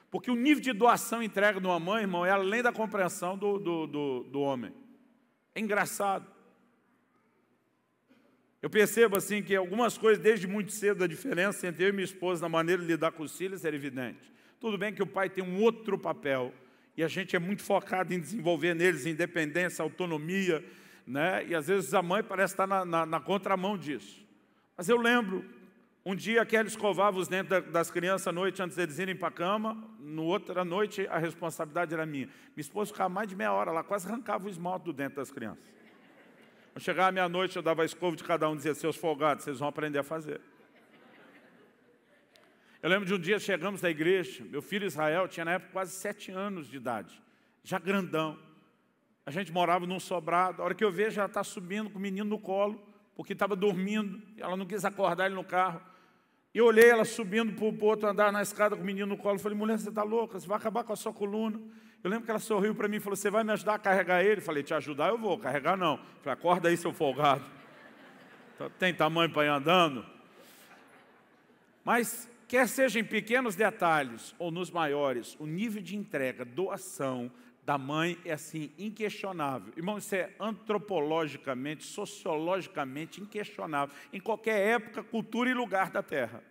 Porque o nível de doação e entrega de uma mãe, irmão, é além da compreensão do homem. É engraçado. Eu percebo assim que algumas coisas, desde muito cedo, a diferença entre eu e minha esposa na maneira de lidar com os filhos era evidente. Tudo bem que o pai tem um outro papel, e a gente é muito focado em desenvolver neles independência, autonomia, né? E às vezes a mãe parece estar na contramão disso. Mas eu lembro, um dia a Kelly escovava os dentes das crianças à noite antes deles irem para a cama, no outra noite a responsabilidade era minha. Minha esposa ficava mais de meia hora lá, quase arrancava o esmalte do dente das crianças. Quando chegava meia-noite, eu dava a escova de cada um e dizia, seus folgados, vocês vão aprender a fazer. Eu lembro de um dia, chegamos da igreja, meu filho Israel tinha na época quase 7 anos de idade, já grandão. A gente morava num sobrado, a hora que eu vejo, ela está subindo com o menino no colo, porque estava dormindo, ela não quis acordar ele no carro. E eu olhei ela subindo para o outro andar na escada com o menino no colo, falei, mulher, você está louca, você vai acabar com a sua coluna. Eu lembro que ela sorriu para mim e falou, você vai me ajudar a carregar ele? Eu falei, te ajudar eu vou, carregar não. Eu falei, acorda aí, seu folgado. Tem tamanho para ir andando? Mas, quer seja em pequenos detalhes ou nos maiores, o nível de entrega, doação da mãe é assim, inquestionável. Irmão, isso é antropologicamente, sociologicamente inquestionável. Em qualquer época, cultura e lugar da terra.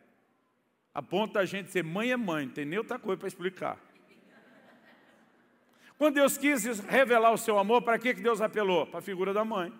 A ponto da gente dizer, mãe é mãe, não tem nem outra coisa para explicar. Quando Deus quis revelar o seu amor, para que Deus apelou? Para a figura da mãe.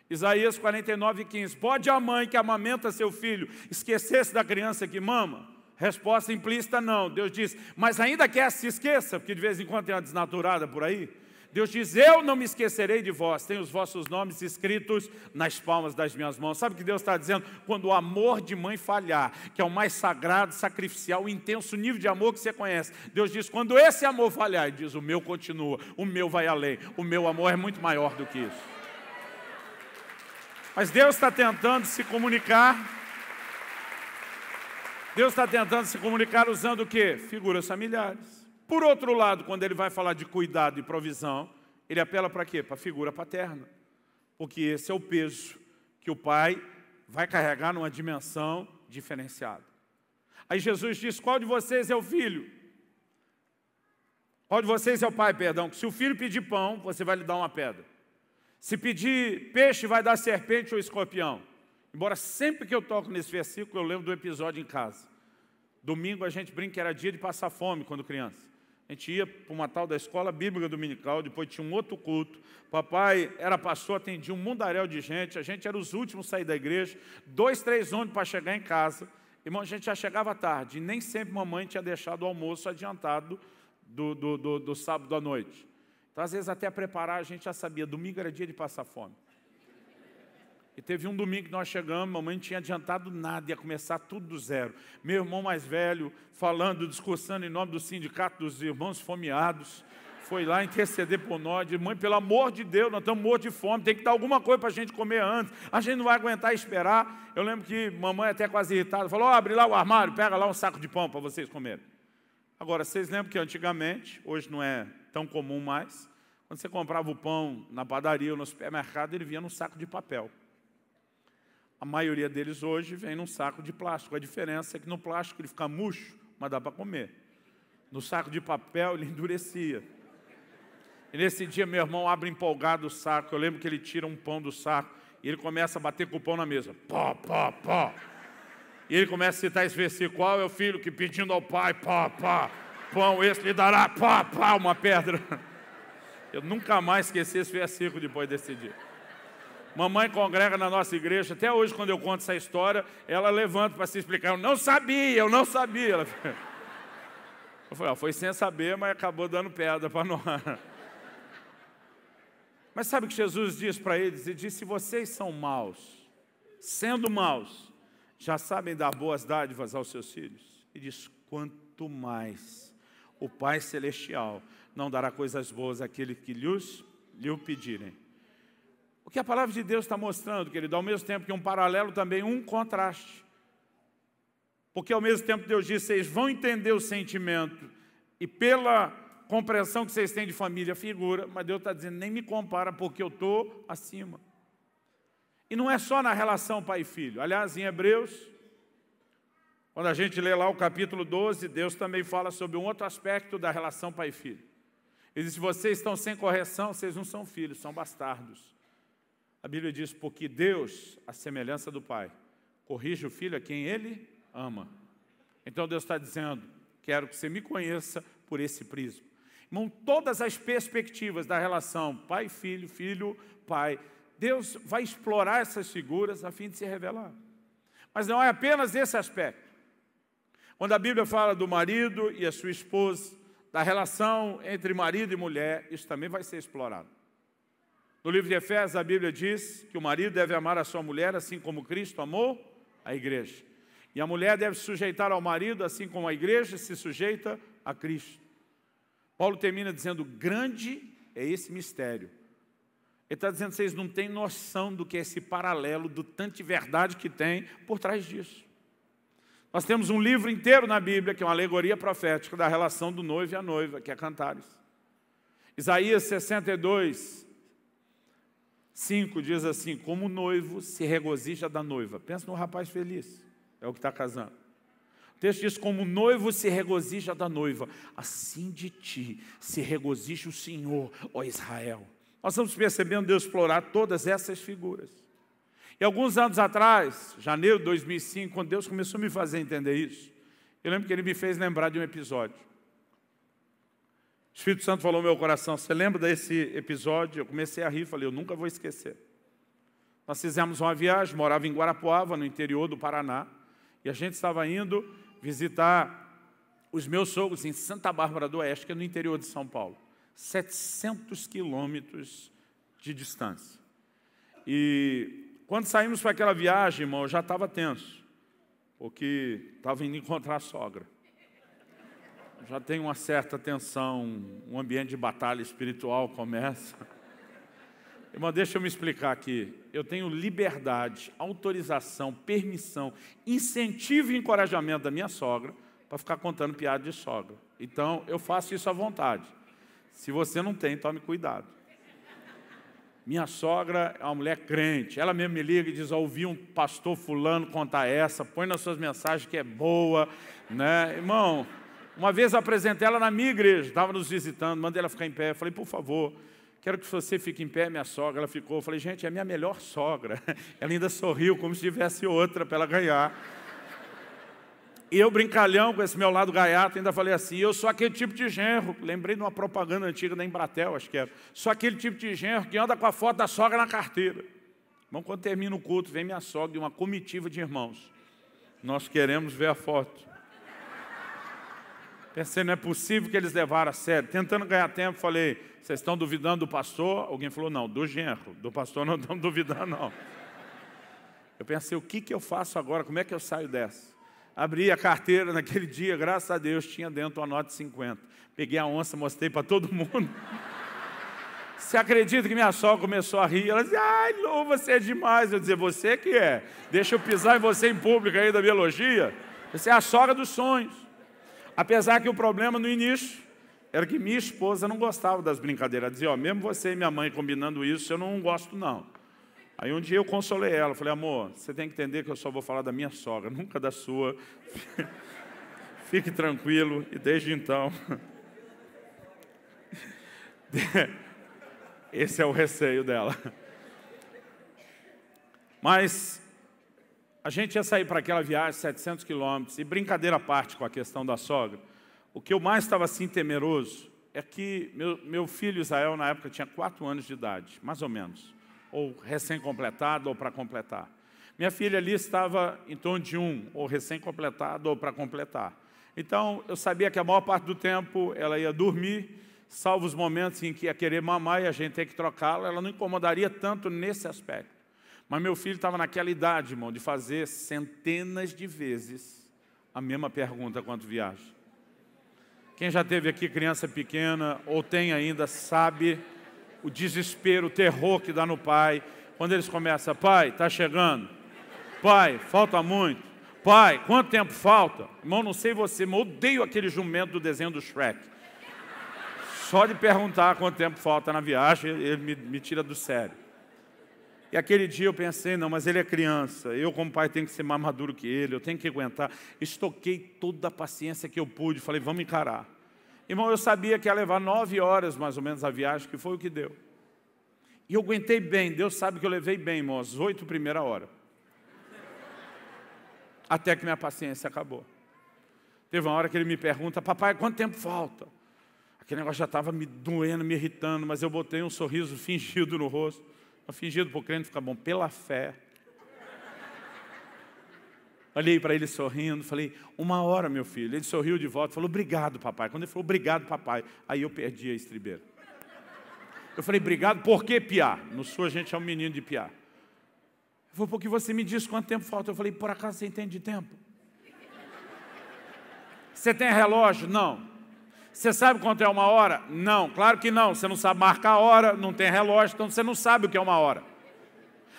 Isaías 49:15. Pode a mãe que amamenta seu filho esquecer-se da criança que mama? Resposta implícita, não. Deus diz, mas ainda que essa se esqueça, porque de vez em quando tem uma desnaturada por aí. Deus diz, eu não me esquecerei de vós, tenho os vossos nomes escritos nas palmas das minhas mãos. Sabe o que Deus está dizendo? Quando o amor de mãe falhar, que é o mais sagrado, sacrificial, intenso nível de amor que você conhece. Deus diz, quando esse amor falhar, Ele diz, o meu continua, o meu vai além, o meu amor é muito maior do que isso. Mas Deus está tentando se comunicar. Deus está tentando se comunicar usando o quê? Figuras familiares. Por outro lado, quando Ele vai falar de cuidado e provisão, Ele apela para quê? Para a figura paterna. Porque esse é o peso que o pai vai carregar numa dimensão diferenciada. Aí Jesus diz, qual de vocês é o filho? Qual de vocês é o pai, perdão? Se o filho pedir pão, você vai lhe dar uma pedra. Se pedir peixe, vai dar serpente ou escorpião. Embora sempre que eu toco nesse versículo, eu lembro do episódio em casa. Domingo a gente brinca que era dia de passar fome quando criança. A gente ia para uma tal da escola bíblica dominical, depois tinha um outro culto. Papai era pastor, atendia um mundaréu de gente. A gente era os últimos a sair da igreja. 2, 3 ônibus para chegar em casa. Irmão, a gente já chegava tarde. E nem sempre mamãe tinha deixado o almoço adiantado do sábado à noite. Então, às vezes, até preparar, a gente já sabia. Domingo era dia de passar fome. E teve um domingo que nós chegamos, mamãe não tinha adiantado nada, ia começar tudo do zero. Meu irmão mais velho, falando, discursando em nome do sindicato dos irmãos fomeados, foi lá interceder por nós, diz, mãe, pelo amor de Deus, nós estamos mortos de fome, tem que dar alguma coisa para a gente comer antes, a gente não vai aguentar esperar. Eu lembro que mamãe até quase irritada, falou, abre lá o armário, pega lá um saco de pão para vocês comerem. Agora, vocês lembram que antigamente, hoje não é tão comum mais, quando você comprava o pão na padaria ou no supermercado, ele vinha num saco de papel. A maioria deles hoje vem num saco de plástico. A diferença é que no plástico ele fica murcho, mas dá para comer. No saco de papel ele endurecia. E nesse dia meu irmão abre empolgado o saco. Eu lembro que ele tira um pão do saco e ele começa a bater com o pão na mesa. Pó, pó, pó. E ele começa a citar esse versículo. Qual é o filho que pedindo ao pai, pó, pó, pão esse lhe dará, pó, pó, uma pedra. Eu nunca mais esqueci esse versículo depois desse dia. Mamãe congrega na nossa igreja. Até hoje, quando eu conto essa história, ela levanta para se explicar. Eu não sabia. Eu falei, foi sem saber, mas acabou dando pedra para nós. Mas sabe o que Jesus diz para eles? Ele diz, se vocês são maus, sendo maus, já sabem dar boas dádivas aos seus filhos. E diz, quanto mais o Pai Celestial não dará coisas boas àqueles que lhe o pedirem. O que a palavra de Deus está mostrando, querido, ao mesmo tempo que um paralelo, também um contraste. Porque ao mesmo tempo Deus diz, vocês vão entender o sentimento e pela compreensão que vocês têm de família, figura, mas Deus está dizendo, nem me compara porque eu estou acima. E não é só na relação pai e filho. Aliás, em Hebreus, quando a gente lê lá o capítulo 12, Deus também fala sobre um outro aspecto da relação pai e filho. Ele diz, se vocês estão sem correção, vocês não são filhos, são bastardos. A Bíblia diz, porque Deus, a semelhança do Pai, corrige o filho a quem Ele ama. Então Deus está dizendo, quero que você me conheça por esse prisma. Irmão, todas as perspectivas da relação pai-filho, filho-pai, Deus vai explorar essas figuras a fim de se revelar. Mas não é apenas esse aspecto. Quando a Bíblia fala do marido e a sua esposa, da relação entre marido e mulher, isso também vai ser explorado. No livro de Efésios, a Bíblia diz que o marido deve amar a sua mulher assim como Cristo amou a igreja. E a mulher deve se sujeitar ao marido assim como a igreja se sujeita a Cristo. Paulo termina dizendo, grande é esse mistério. Ele está dizendo, vocês não têm noção do que é esse paralelo, do tanto de verdade que tem por trás disso. Nós temos um livro inteiro na Bíblia, que é uma alegoria profética da relação do noivo e a noiva, que é Cantares. Isaías 62, 5 diz assim, como o noivo se regozija da noiva. Pensa num rapaz feliz, é o que está casando. O texto diz, como o noivo se regozija da noiva, assim de ti se regozija o Senhor, ó Israel. Nós estamos percebendo Deus explorar todas essas figuras. E alguns anos atrás, janeiro de 2005, quando Deus começou a me fazer entender isso, eu lembro que Ele me fez lembrar de um episódio. O Espírito Santo falou no meu coração, você lembra desse episódio? Eu comecei a rir, falei, eu nunca vou esquecer. Nós fizemos uma viagem, morava em Guarapuava, no interior do Paraná, e a gente estava indo visitar os meus sogros em Santa Bárbara do Oeste, que é no interior de São Paulo. 700 quilômetros de distância. E quando saímos para aquela viagem, irmão, eu já estava tenso, porque estava indo encontrar a sogra. Já tem uma certa tensão, um ambiente de batalha espiritual começa. Irmão, deixa eu me explicar aqui. Eu tenho liberdade, autorização, permissão, incentivo e encorajamento da minha sogra para ficar contando piada de sogra. Então, eu faço isso à vontade. Se você não tem, tome cuidado. Minha sogra é uma mulher crente. Ela mesmo me liga e diz, ouvi um pastor fulano contar essa, põe nas suas mensagens que é boa, né? Irmão, uma vez eu apresentei ela na minha igreja, estava nos visitando, mandei ela ficar em pé. Eu falei, por favor, quero que você fique em pé, minha sogra. Ela ficou. Eu falei, gente, é a minha melhor sogra. Ela ainda sorriu como se tivesse outra para ela ganhar. E eu, brincalhão, com esse meu lado gaiato, ainda falei assim, eu sou aquele tipo de genro, lembrei de uma propaganda antiga da Embratel, acho que era, sou aquele tipo de genro que anda com a foto da sogra na carteira. Bom, quando termina o culto, vem minha sogra e uma comitiva de irmãos. Nós queremos ver a foto. Pensei, não é possível que eles levaram a sério. Tentando ganhar tempo, falei, vocês estão duvidando do pastor? Alguém falou, não, do genro, do pastor não estamos duvidando, não. Eu pensei, o que eu faço agora? Como é que eu saio dessa? Abri a carteira naquele dia, graças a Deus, tinha dentro uma nota de 50. Peguei a onça, mostrei para todo mundo. Você acredita que minha sogra começou a rir? Ela disse, ai, Lô, você é demais. Eu dizia, você que é. Deixa eu pisar em você em público aí da biologia. Você é a sogra dos sonhos. Apesar que o problema no início era que minha esposa não gostava das brincadeiras. Ela dizia, ó, mesmo você e minha mãe combinando isso, eu não gosto não. Aí um dia eu consolei ela, falei, amor, você tem que entender que eu só vou falar da minha sogra, nunca da sua. Fique tranquilo. E desde então, Esse é o receio dela. Mas a gente ia sair para aquela viagem, 700 quilômetros, e brincadeira à parte com a questão da sogra, o que eu mais estava assim temeroso é que meu filho Israel, na época, tinha 4 anos de idade, mais ou menos, ou recém-completado ou para completar. Minha filha ali estava em torno de 1, ou recém-completado ou para completar. Então, eu sabia que a maior parte do tempo ela ia dormir, salvo os momentos em que ia querer mamar e a gente ia ter que trocá-la, ela não incomodaria tanto nesse aspecto. Mas meu filho estava naquela idade, irmão, de fazer centenas de vezes a mesma pergunta quanto viaja. Quem já teve aqui criança pequena, ou tem ainda, sabe o desespero, o terror que dá no pai, quando eles começam, pai, está chegando, pai, falta muito, pai, quanto tempo falta? Irmão, não sei você, mas eu odeio aquele jumento do desenho do Shrek. Só de perguntar quanto tempo falta na viagem, ele me tira do sério. E aquele dia eu pensei, não, mas ele é criança, eu como pai tenho que ser mais maduro que ele, eu tenho que aguentar. Estoquei toda a paciência que eu pude, falei, vamos encarar. Irmão, eu sabia que ia levar 9 horas mais ou menos a viagem, que foi o que deu. E eu aguentei bem, Deus sabe que eu levei bem, irmão, às 8 primeiras horas. Até que minha paciência acabou. Teve uma hora que ele me pergunta, papai, quanto tempo falta? Aquele negócio já estava me doendo, me irritando, mas eu botei um sorriso fingido no rosto. Fingido para o crente ficar bom, pela fé. Olhei para ele sorrindo, falei, 1 hora, meu filho. Ele sorriu de volta, falou, obrigado, papai. Quando ele falou, obrigado, papai, aí eu perdi a estribeira. Eu falei, obrigado, por que piar? No sul a gente é um menino de piar. Ele falou, porque você me disse quanto tempo falta. Eu falei, por acaso você entende de tempo? Você tem relógio? Não. Você sabe quanto é 1 hora? Não, claro que não. Você não sabe marcar a hora, não tem relógio, então você não sabe o que é 1 hora.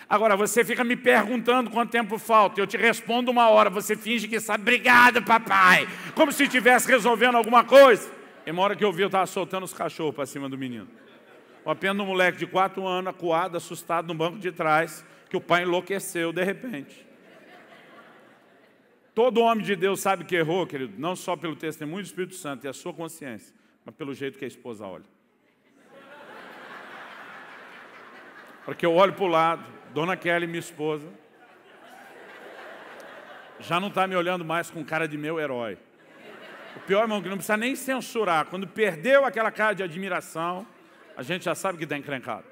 Agora, você fica me perguntando quanto tempo falta, eu te respondo 1 hora, você finge que sabe, obrigado, papai, como se estivesse resolvendo alguma coisa. E uma hora que eu vi, eu estava soltando os cachorros para cima do menino. Apenas um moleque de 4 anos, acuado, assustado no banco de trás, que o pai enlouqueceu de repente. Todo homem de Deus sabe que errou, querido, não só pelo testemunho do Espírito Santo e a sua consciência, mas pelo jeito que a esposa olha. Porque eu olho para o lado, Dona Kelly, minha esposa, já não está me olhando mais com cara de meu herói. O pior, irmão, que não precisa nem censurar. Quando perdeu aquela cara de admiração, a gente já sabe que está encrencado.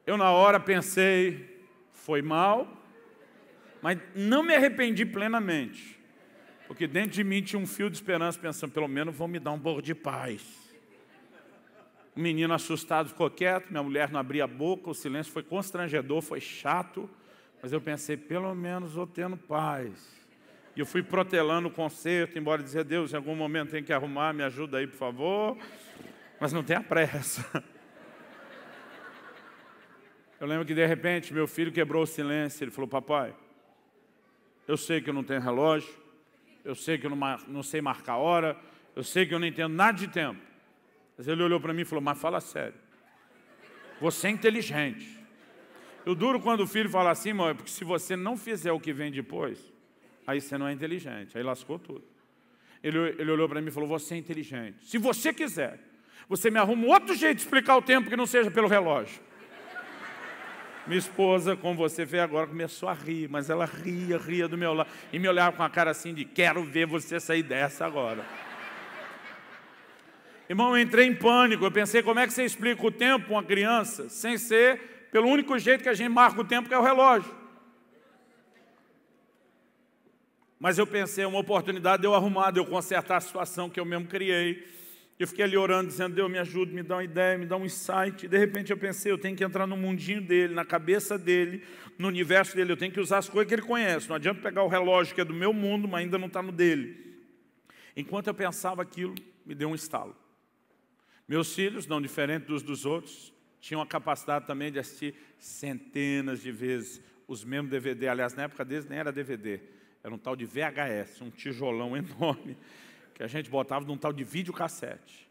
Eu, na hora, pensei, foi mal, mas não me arrependi plenamente, porque dentro de mim tinha um fio de esperança, pensando, pelo menos vão me dar um pouco de paz. O menino assustado ficou quieto, minha mulher não abria a boca, o silêncio foi constrangedor, foi chato, mas eu pensei, pelo menos vou tendo paz. E eu fui protelando o concerto, embora dizer, Deus, em algum momento tem que arrumar, me ajuda aí, por favor, mas não tenha pressa. Eu lembro que, de repente, meu filho quebrou o silêncio, ele falou, papai, eu sei que eu não tenho relógio, eu sei que eu não sei marcar a hora, eu sei que eu não entendo nada de tempo. Mas ele olhou para mim e falou, mas fala sério, você é inteligente. Eu duro quando o filho fala assim, mãe, porque se você não fizer o que vem depois, aí você não é inteligente, aí lascou tudo. Ele olhou para mim e falou, você é inteligente. Se você quiser, você me arruma um outro jeito de explicar o tempo que não seja pelo relógio. Minha esposa, como você vê agora, começou a rir, mas ela ria do meu lado e me olhava com a cara assim de quero ver você sair dessa agora. Irmão, eu entrei em pânico, eu pensei, como é que você explica o tempo para uma criança sem ser pelo único jeito que a gente marca o tempo, que é o relógio. Mas eu pensei, uma oportunidade de eu arrumar, de eu consertar a situação que eu mesmo criei. Eu fiquei ali orando, dizendo, Deus me ajuda, me dá uma ideia, me dá um insight. E de repente eu pensei, eu tenho que entrar no mundinho dele, na cabeça dele, no universo dele. Eu tenho que usar as coisas que ele conhece. Não adianta pegar o relógio que é do meu mundo, mas ainda não está no dele. Enquanto eu pensava aquilo, me deu um estalo. Meus filhos, não diferente dos outros, tinham a capacidade também de assistir centenas de vezes os mesmos DVD. Aliás, na época deles nem era DVD. Era um tal de VHS, um tijolão enorme, que a gente botava num tal de videocassete.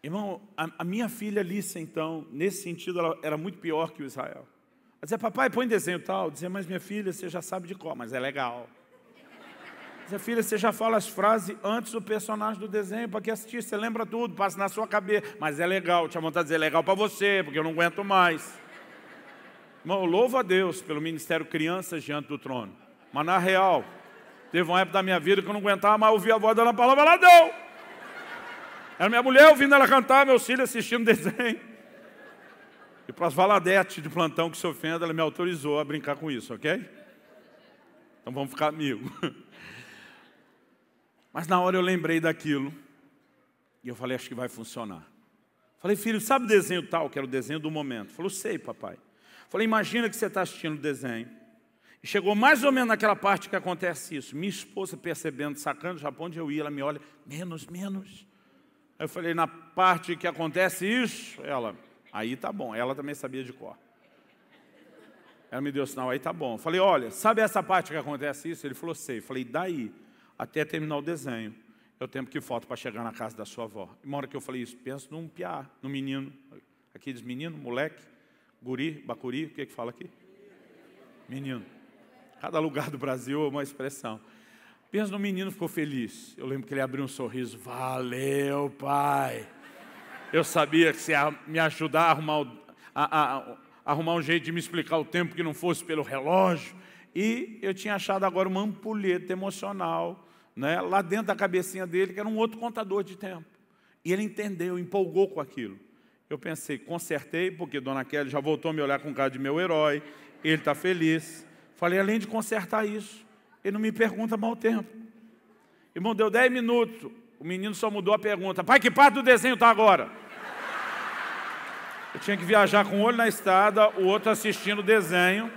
Irmão, a minha filha Alice, então, nesse sentido, ela era muito pior que o Israel. Ela dizia, papai, põe desenho tal. Eu dizia, mas minha filha, você já sabe de cor, mas é legal. Dizer, filha, você já fala as frases antes do personagem do desenho, para que assistir, você lembra tudo, passa na sua cabeça. Mas é legal, tinha vontade de dizer, é legal para você, porque eu não aguento mais. Irmão, eu louvo a Deus pelo Ministério Crianças Diante do Trono. Mas na real, teve uma época da minha vida que eu não aguentava mais ouvir a voz da Ana Paula, ela deu. Era minha mulher ouvindo ela cantar, meus filhos assistindo desenho. E para as valadetes de plantão que se ofendem, ela me autorizou a brincar com isso, ok? Então vamos ficar amigos. Mas na hora eu lembrei daquilo. E eu falei, acho que vai funcionar. Falei, filho, sabe o desenho tal, que era o desenho do momento? Falou, sei, papai. Falei, imagina que você está assistindo o desenho. E chegou mais ou menos naquela parte que acontece isso. Minha esposa percebendo, sacando já para onde eu ia, ela me olha, menos. Aí eu falei, na parte que acontece isso, ela, aí tá bom. Ela também sabia de cor. Ela me deu sinal, aí tá bom. Eu falei, olha, sabe essa parte que acontece isso? Ele falou, sei. Eu falei, daí, até terminar o desenho, é o tempo que falta para chegar na casa da sua avó. E uma hora que eu falei isso, penso num piá, num menino. Aqui diz menino, moleque, guri, bacuri, o que fala aqui? Menino. Cada lugar do Brasil é uma expressão. Pensa no menino, ficou feliz. Eu lembro que ele abriu um sorriso. Valeu, pai. Eu sabia que você ia me ajudar a arrumar um jeito de me explicar o tempo que não fosse pelo relógio. E eu tinha achado agora uma ampulheta emocional, né, lá dentro da cabecinha dele, que era um outro contador de tempo. E ele entendeu, empolgou com aquilo. Eu pensei, consertei, porque Dona Kelly já voltou a me olhar com cara de meu herói. Ele está feliz. Falei, além de consertar isso, ele não me pergunta mal tempo. Irmão, deu 10 minutos, o menino só mudou a pergunta. Pai, que parte do desenho está agora? Eu tinha que viajar com um olho na estrada, o outro assistindo o desenho,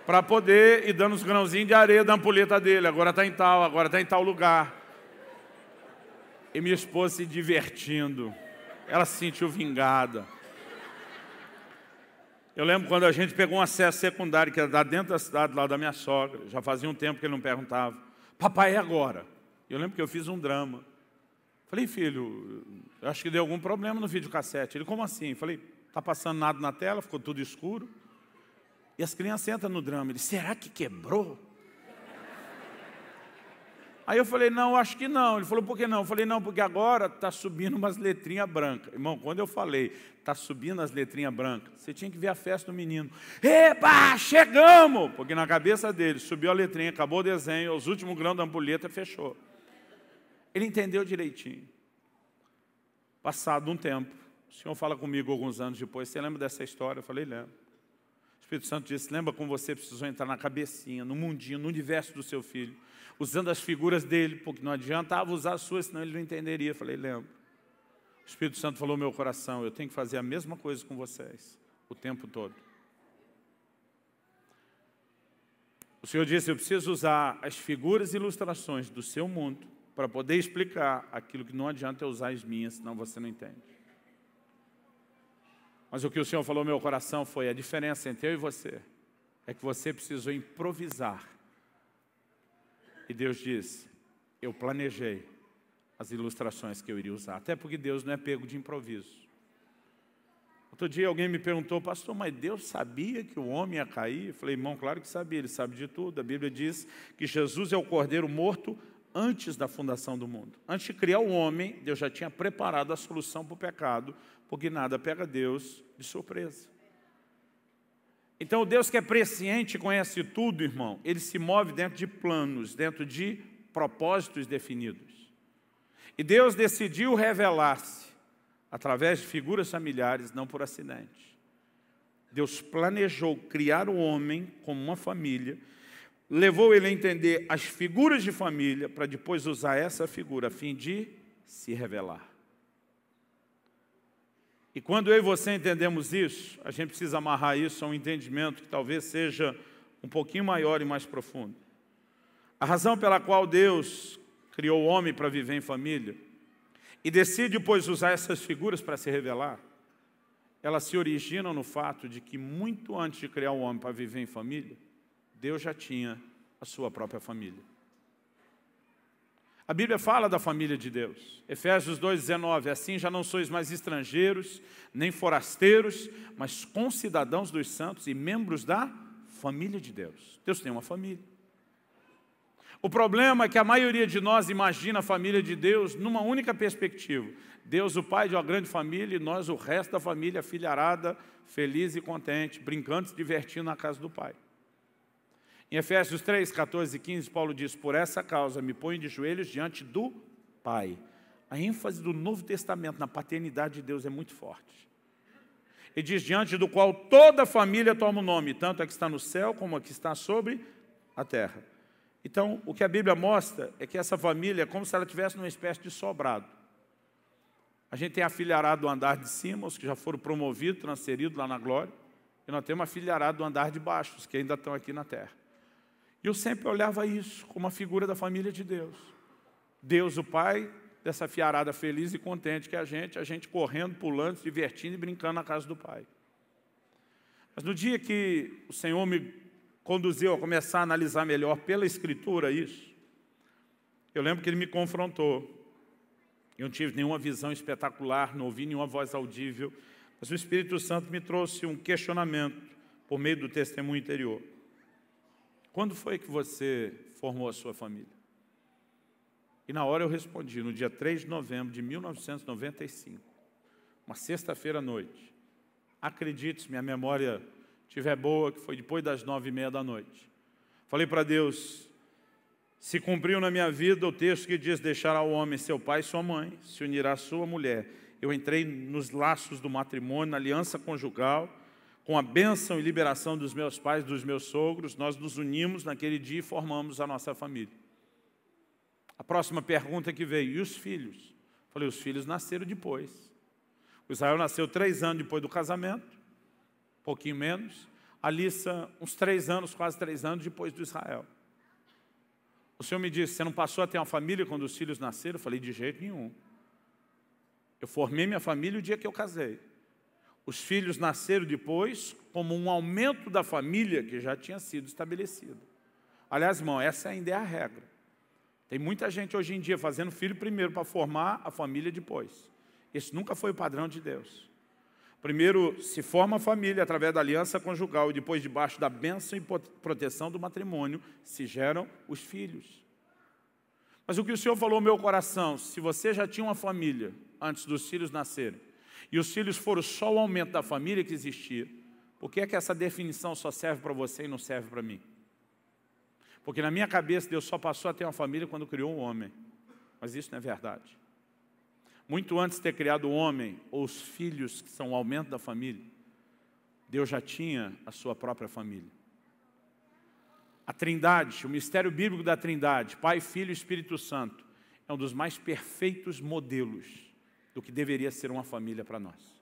para poder ir dando os grãozinhos de areia da ampulheta dele. Agora está em tal lugar. E minha esposa se divertindo. Ela se sentiu vingada. Eu lembro quando a gente pegou um acesso secundário, que era dentro da cidade, lá da minha sogra. Já fazia um tempo que ele não perguntava. Papai, é agora? Eu lembro que eu fiz um drama. Falei, filho, eu acho que deu algum problema no videocassete. Ele, como assim? Falei, está passando nada na tela, ficou tudo escuro. E as crianças entram no drama. Ele, será que quebrou? Aí eu falei, não, acho que não. Ele falou, por que não? Eu falei, não, porque agora está subindo umas letrinhas brancas. Irmão, quando eu falei, está subindo as letrinhas brancas, você tinha que ver a festa do menino. Eba, chegamos! Porque na cabeça dele, subiu a letrinha, acabou o desenho, os últimos grãos da ampulheta, fechou. Ele entendeu direitinho. Passado um tempo, o Senhor fala comigo alguns anos depois, você lembra dessa história? Eu falei, lembro. O Espírito Santo disse, lembra como você precisou entrar na cabecinha, no mundinho, no universo do seu filho, usando as figuras dele, porque não adiantava usar as suas, senão ele não entenderia. Eu falei, lembro. O Espírito Santo falou no meu coração, eu tenho que fazer a mesma coisa com vocês, o tempo todo. O Senhor disse, eu preciso usar as figuras e ilustrações do seu mundo para poder explicar aquilo que não adianta eu usar as minhas, senão você não entende. Mas o que o Senhor falou no meu coração foi, a diferença entre eu e você é que você precisou improvisar. E Deus disse, eu planejei as ilustrações que eu iria usar. Até porque Deus não é pego de improviso. Outro dia alguém me perguntou, pastor, mas Deus sabia que o homem ia cair? Eu falei, irmão, claro que sabia, Ele sabe de tudo. A Bíblia diz que Jesus é o cordeiro morto antes da fundação do mundo. Antes de criar o homem, Deus já tinha preparado a solução para o pecado, porque nada pega Deus de surpresa. Então, o Deus que é presciente e conhece tudo, irmão, Ele se move dentro de planos, dentro de propósitos definidos. E Deus decidiu revelar-se através de figuras familiares, não por acidente. Deus planejou criar o homem como uma família, levou ele a entender as figuras de família, para depois usar essa figura a fim de se revelar. E quando eu e você entendemos isso, a gente precisa amarrar isso a um entendimento que talvez seja um pouquinho maior e mais profundo. A razão pela qual Deus criou o homem para viver em família e decide, pois, usar essas figuras para se revelar, elas se originam no fato de que muito antes de criar o homem para viver em família, Deus já tinha a sua própria família. A Bíblia fala da família de Deus. Efésios 2,19, assim já não sois mais estrangeiros, nem forasteiros, mas concidadãos dos santos e membros da família de Deus. Deus tem uma família. O problema é que a maioria de nós imagina a família de Deus numa única perspectiva. Deus, o pai de uma grande família, e nós, o resto da família, filharada, feliz e contente, brincando, se divertindo na casa do pai. Em Efésios 3, 14 e 15, Paulo diz: por essa causa me ponho de joelhos diante do Pai. A ênfase do Novo Testamento na paternidade de Deus é muito forte. Ele diz: diante do qual toda a família toma o nome, tanto a que está no céu como a que está sobre a terra. Então, o que a Bíblia mostra é que essa família é como se ela tivesse numa espécie de sobrado. A gente tem a filharada do andar de cima, os que já foram promovidos, transferidos lá na glória, e nós temos a filharada do andar de baixo, os que ainda estão aqui na terra. E eu sempre olhava isso como uma figura da família de Deus. Deus, o Pai, dessa fiarada feliz e contente que a gente correndo, pulando, se divertindo e brincando na casa do Pai. Mas no dia que o Senhor me conduziu a começar a analisar melhor pela Escritura isso, eu lembro que Ele me confrontou. Eu não tive nenhuma visão espetacular, não ouvi nenhuma voz audível, mas o Espírito Santo me trouxe um questionamento por meio do testemunho interior. Quando foi que você formou a sua família? E na hora eu respondi, no dia 3 de novembro de 1995, uma sexta-feira à noite. Acredite, se minha memória estiver boa, que foi depois das 9h30 da noite. Falei para Deus: se cumpriu na minha vida o texto que diz: deixará o homem seu pai e sua mãe, se unirá à sua mulher. Eu entrei nos laços do matrimônio, na aliança conjugal, com a bênção e liberação dos meus pais, dos meus sogros, nós nos unimos naquele dia e formamos a nossa família. A próxima pergunta que veio: e os filhos? Falei: os filhos nasceram depois. O Israel nasceu 3 anos depois do casamento, um pouquinho menos. A Alissa, uns 3 anos, quase 3 anos depois do Israel. O Senhor me disse: você não passou a ter uma família quando os filhos nasceram? Eu falei: de jeito nenhum. Eu formei minha família o dia que eu casei. Os filhos nasceram depois como um aumento da família que já tinha sido estabelecida. Aliás, irmão, essa ainda é a regra. Tem muita gente hoje em dia fazendo filho primeiro para formar a família depois. Esse nunca foi o padrão de Deus. Primeiro se forma a família através da aliança conjugal e depois, debaixo da bênção e proteção do matrimônio, se geram os filhos. Mas o que o Senhor falou ao meu coração: se você já tinha uma família antes dos filhos nascerem, e os filhos foram só o aumento da família que existia, por que é que essa definição só serve para você e não serve para mim? Porque na minha cabeça Deus só passou a ter uma família quando criou um homem. Mas isso não é verdade. Muito antes de ter criado o homem, ou os filhos que são o aumento da família, Deus já tinha a sua própria família. A Trindade, o mistério bíblico da Trindade, Pai, Filho e Espírito Santo, é um dos mais perfeitos modelos do que deveria ser uma família para nós.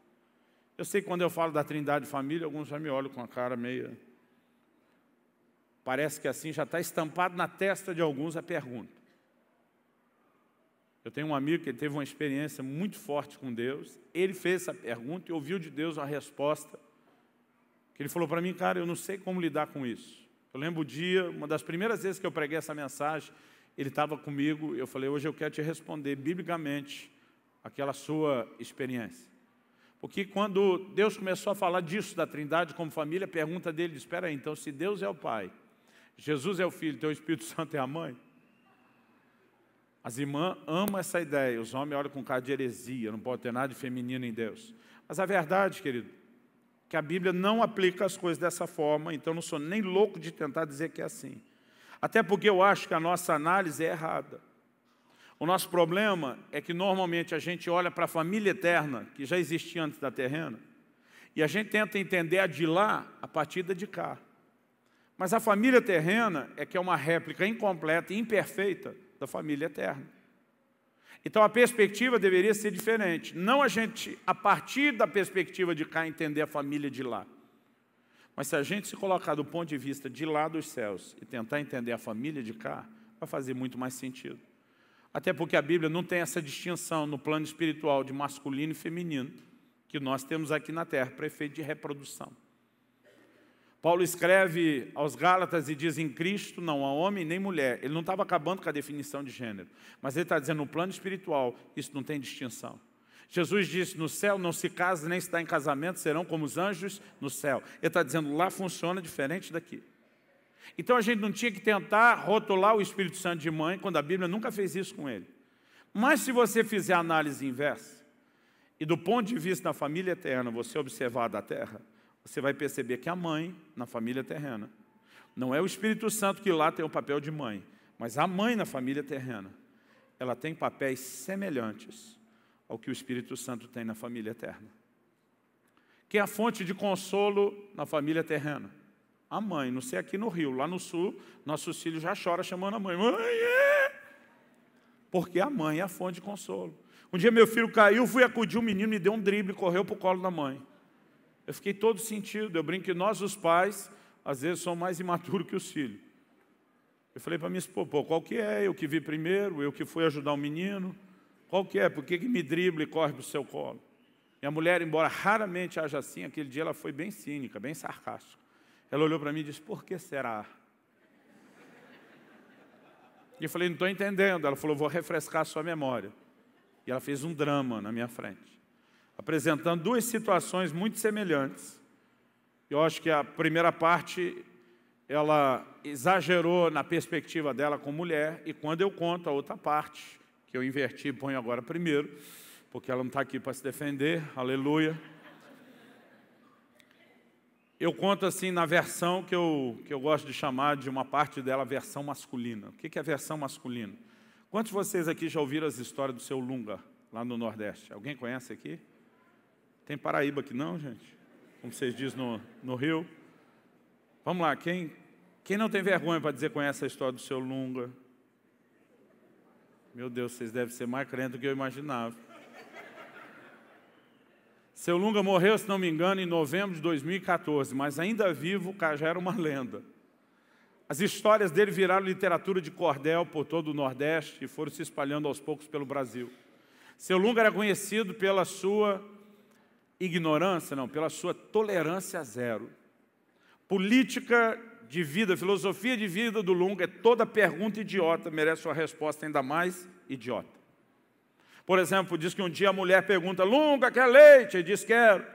Eu sei que quando eu falo da Trindade e família, alguns já me olham com a cara meio... Parece que assim já está estampado na testa de alguns a pergunta. Eu tenho um amigo que teve uma experiência muito forte com Deus. Ele fez essa pergunta e ouviu de Deus uma resposta. Que ele falou para mim: cara, eu não sei como lidar com isso. Eu lembro o dia, uma das primeiras vezes que eu preguei essa mensagem, ele estava comigo, eu falei: hoje eu quero te responder biblicamente aquela sua experiência. Porque quando Deus começou a falar disso, da Trindade como família, a pergunta dele diz: espera aí, então se Deus é o Pai, Jesus é o Filho, então o Espírito Santo é a Mãe? As irmãs amam essa ideia, os homens olham com cara de heresia, não pode ter nada de feminino em Deus. Mas a verdade, querido, que a Bíblia não aplica as coisas dessa forma, então não sou nem louco de tentar dizer que é assim. Até porque eu acho que a nossa análise é errada. O nosso problema é que normalmente a gente olha para a família eterna, que já existia antes da terrena, e a gente tenta entender a de lá a partir da de cá. Mas a família terrena é que é uma réplica incompleta e imperfeita da família eterna. Então a perspectiva deveria ser diferente. Não a gente, a partir da perspectiva de cá, entender a família de lá. Mas se a gente se colocar do ponto de vista de lá dos céus e tentar entender a família de cá, vai fazer muito mais sentido. Até porque a Bíblia não tem essa distinção no plano espiritual de masculino e feminino que nós temos aqui na terra, para efeito de reprodução. Paulo escreve aos Gálatas e diz: em Cristo não há homem nem mulher. Ele não estava acabando com a definição de gênero, mas ele está dizendo no plano espiritual, isso não tem distinção. Jesus disse: no céu não se casa nem está em casamento, serão como os anjos no céu. Ele está dizendo: lá funciona diferente daqui. Então a gente não tinha que tentar rotular o Espírito Santo de mãe, quando a Bíblia nunca fez isso com ele. Mas se você fizer a análise inversa, e do ponto de vista da família eterna, você observar da terra, você vai perceber que a mãe, na família terrena, não é o Espírito Santo que lá tem o papel de mãe, mas a mãe na família terrena, ela tem papéis semelhantes ao que o Espírito Santo tem na família eterna. Que é a fonte de consolo na família terrena? A mãe. Não sei aqui no Rio, lá no Sul, nossos filhos já choram chamando a mãe. Mãe, porque a mãe é a fonte de consolo. Um dia meu filho caiu, fui acudir o menino, me deu um drible, correu para o colo da mãe. Eu fiquei todo sentido. Eu brinco que nós, os pais, às vezes somos mais imaturos que os filhos. Eu falei para minha esposa, pô, qual que é? Eu que vi primeiro, eu que fui ajudar o menino. Qual que é? Por que me dribla e corre para o seu colo? Minha mulher, embora raramente haja assim, aquele dia ela foi bem cínica, bem sarcástica. Ela olhou para mim e disse, por que será? E eu falei, não estou entendendo. Ela falou, vou refrescar a sua memória. E ela fez um drama na minha frente, apresentando duas situações muito semelhantes. Eu acho que a primeira parte, ela exagerou na perspectiva dela como mulher, e quando eu conto a outra parte, que eu inverti e ponho agora primeiro, porque ela não está aqui para se defender, aleluia. Eu conto assim na versão que eu gosto de chamar de uma parte dela, versão masculina. O que é a versão masculina? Quantos de vocês aqui já ouviram as histórias do seu Lunga, lá no Nordeste? Alguém conhece aqui? Tem Paraíba aqui não, gente? Como vocês dizem no Rio. Vamos lá, quem não tem vergonha para dizer que conhece a história do seu Lunga? Meu Deus, vocês devem ser mais crentes do que eu imaginava. Seu Lunga morreu, se não me engano, em novembro de 2014, mas ainda vivo, o cara já era uma lenda. As histórias dele viraram literatura de cordel por todo o Nordeste e foram se espalhando aos poucos pelo Brasil. Seu Lunga era conhecido pela sua ignorância, não, pela sua tolerância zero. Política de vida, filosofia de vida do Lunga é toda pergunta idiota, merece uma resposta ainda mais idiota. Por exemplo, diz que um dia a mulher pergunta, Lunga, quer leite? Ele diz, quero.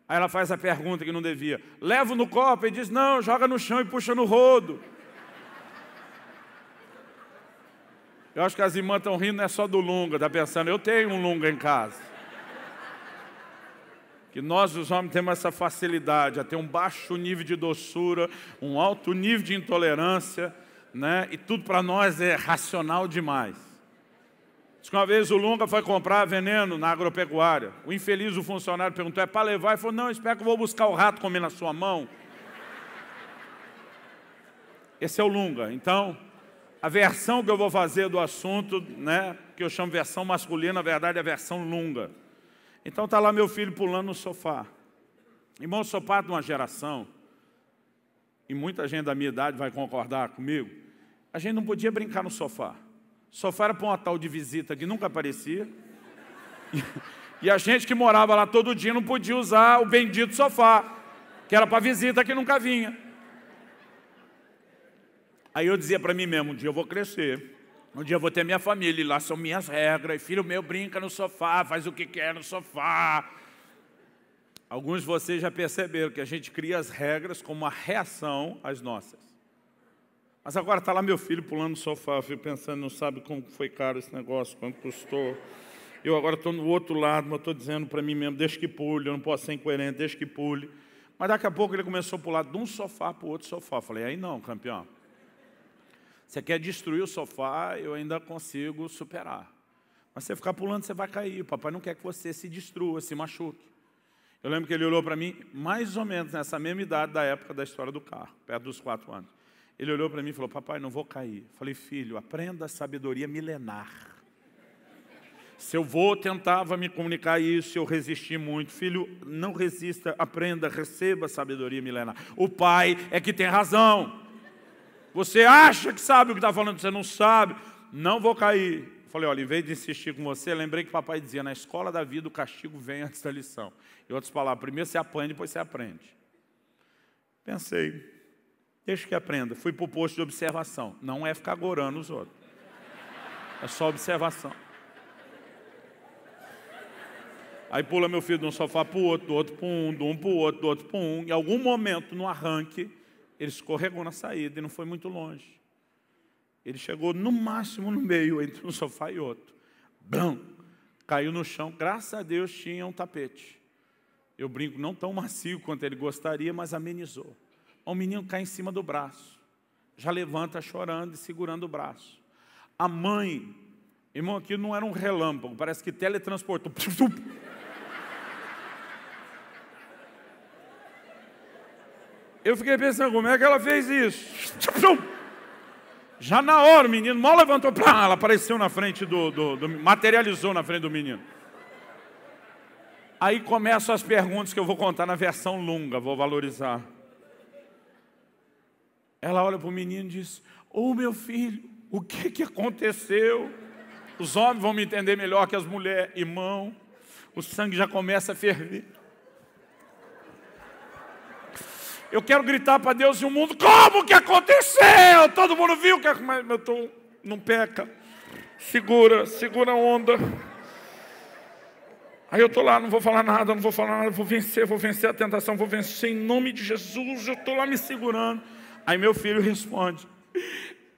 Aí ela faz a pergunta que não devia. Levo no copo? Ele diz, não, joga no chão e puxa no rodo. Eu acho que as irmãs estão rindo, não é só do Lunga, está pensando, eu tenho um Lunga em casa. Que nós, os homens, temos essa facilidade a ter um baixo nível de doçura, um alto nível de intolerância, né? E tudo para nós é racional demais. Diz que uma vez o Lunga foi comprar veneno na agropecuária. O infeliz, o funcionário, perguntou, é para levar? Ele falou, não, espera que eu vou buscar o rato comer na sua mão. Esse é o Lunga. Então, a versão que eu vou fazer do assunto, né, que eu chamo versão masculina, na verdade é a versão Lunga. Então está lá meu filho pulando no sofá. Irmão, eu sou parte de uma geração, e muita gente da minha idade vai concordar comigo, a gente não podia brincar no sofá. O sofá era para uma tal de visita que nunca aparecia. E a gente que morava lá todo dia não podia usar o bendito sofá, que era para visita que nunca vinha. Aí eu dizia para mim mesmo, um dia eu vou crescer, um dia eu vou ter minha família, e lá são minhas regras, e filho meu brinca no sofá, faz o que quer no sofá. Alguns de vocês já perceberam que a gente cria as regras como uma reação às nossas. Mas agora está lá meu filho pulando no sofá, eu fico pensando, não sabe como foi caro esse negócio, quanto custou. Eu agora estou no outro lado, mas estou dizendo para mim mesmo, deixa que pule, eu não posso ser incoerente, deixa que pule. Mas daqui a pouco ele começou a pular de um sofá para o outro sofá. Eu falei, aí não, campeão. Você quer destruir o sofá, eu ainda consigo superar. Mas você ficar pulando, você vai cair. O papai não quer que você se destrua, se machuque. Eu lembro que ele olhou para mim, mais ou menos nessa mesma idade da época da história do carro, perto dos 4 anos. Ele olhou para mim e falou, papai, não vou cair. Eu falei, filho, aprenda a sabedoria milenar. Seu avô tentava me comunicar isso, eu resisti muito. Filho, não resista, aprenda, receba a sabedoria milenar. O pai é que tem razão. Você acha que sabe o que está falando, você não sabe. Não vou cair. Eu falei, olha, em vez de insistir com você, lembrei que o papai dizia, na escola da vida o castigo vem antes da lição. Em outras palavras, primeiro você apanha, depois você aprende. Pensei, deixa que aprenda. Fui para o posto de observação. Não é ficar gorando os outros. É só observação. Aí pula meu filho de um sofá para o outro, do outro para um, de um para o outro, do outro para um. Em algum momento, no arranque, Ele escorregou na saída e não foi muito longe. Ele chegou no máximo no meio, entre um sofá e outro. Brum! Caiu no chão, graças a Deus tinha um tapete. Eu brinco, não tão macio quanto ele gostaria, mas amenizou. O menino cai em cima do braço. Já levanta chorando e segurando o braço. A mãe, irmão, aquilo não era um relâmpago, parece que teletransportou. Eu fiquei pensando, como é que ela fez isso? Já na hora, o menino mal levantou, ela apareceu na frente materializou na frente do menino. Aí começam as perguntas que eu vou contar na versão longa, vou valorizar. Ela olha para o menino e diz, ô meu filho, o que aconteceu? Os homens vão me entender melhor que as mulheres. Irmão, o sangue já começa a ferver. Eu quero gritar para Deus e o mundo, como que aconteceu? Todo mundo viu que mas eu estou, não peca. Segura a onda. Aí eu estou lá, não vou falar nada, vou vencer a tentação, vou vencer em nome de Jesus, eu estou lá me segurando. Aí meu filho responde,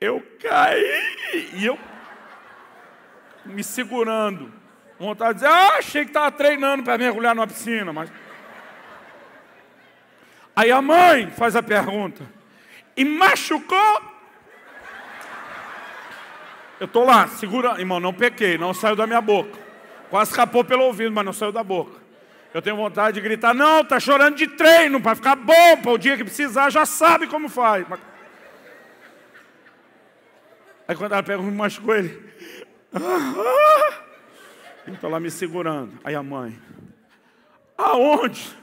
eu caí, e eu me segurando. Vontade de dizer, achei que estava treinando para mergulhar numa piscina, mas... Aí a mãe faz a pergunta, e machucou? Eu estou lá, segura, irmão, não pequei, não saiu da minha boca. Quase escapou pelo ouvido, mas não saiu da boca. Eu tenho vontade de gritar, não, está chorando de treino, para ficar bom, para o dia que precisar, já sabe como faz. Aí quando ela pergunta, machucou ele. Estou lá me segurando. Aí a mãe, aonde?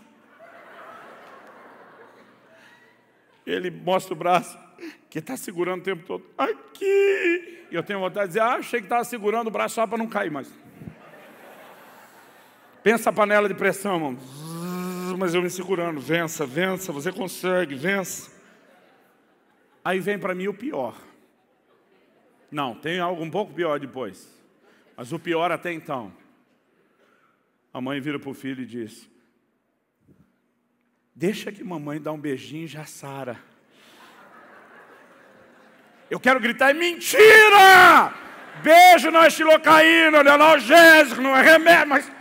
Ele mostra o braço, que está segurando o tempo todo. Aqui! E eu tenho vontade de dizer, achei que estava segurando o braço só para não cair mais. Pensa a panela de pressão, irmão. Mas eu me segurando. Vença, você consegue, vença. Aí vem para mim o pior. Não, tem algo um pouco pior depois. Mas o pior até então. A mãe vira para o filho e diz, deixa que mamãe dá um beijinho e já sara. Eu quero gritar, é mentira! Beijo não é xilocaína, não é analgésico, não é remédio, mas...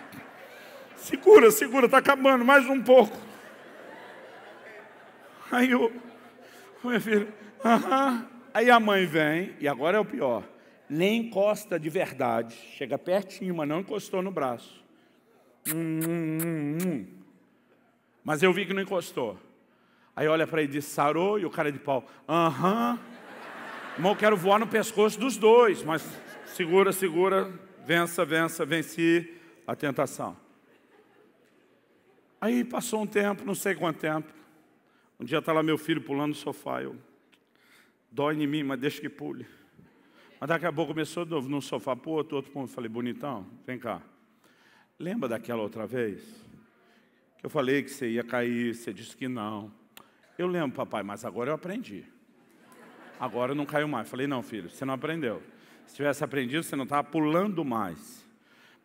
Segura, está acabando, mais um pouco. Aí minha filha, Aí a mãe vem, e agora é o pior, nem encosta de verdade, chega pertinho, mas não encostou no braço. Mas eu vi que não encostou. Aí olha para ele e diz, sarou, e o cara de pau, Irmão, eu quero voar no pescoço dos dois, mas segura, venci a tentação. Aí passou um tempo, não sei quanto tempo. Um dia está lá meu filho pulando no sofá. Dói em mim, mas deixa que pule. Mas daqui a pouco começou de novo, num sofá para o outro ponto. Eu falei, bonitão, vem cá. Lembra daquela outra vez? Que eu falei que você ia cair, você disse que não. Eu lembro, papai, mas agora eu aprendi. Agora eu não caio mais. Falei, não, filho, você não aprendeu. Se tivesse aprendido, você não estava pulando mais.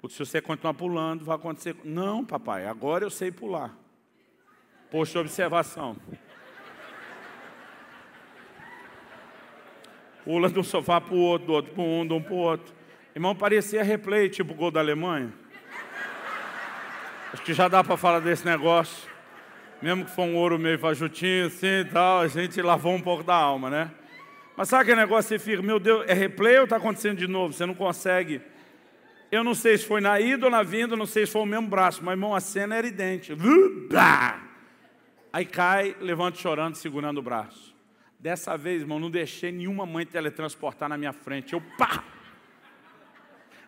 Porque se você continuar pulando, vai acontecer... Não, papai, agora eu sei pular. Poxa, observação. Pula de um sofá para o outro, do outro para um, de um para o outro. Irmão, parecia replay, tipo gol da Alemanha. Acho que já dá para falar desse negócio. Mesmo que for um ouro meio fajutinho, assim e tal, a gente lavou um pouco da alma, né? Mas sabe aquele negócio, você fica, meu Deus, é replay ou está acontecendo de novo? Você não consegue... Eu não sei se foi na ida ou na vinda, não sei se foi o mesmo braço, mas, irmão, a cena era idêntica. Aí cai, levanta chorando, segurando o braço. Dessa vez, irmão, não deixei nenhuma mãe teletransportar na minha frente. Pá!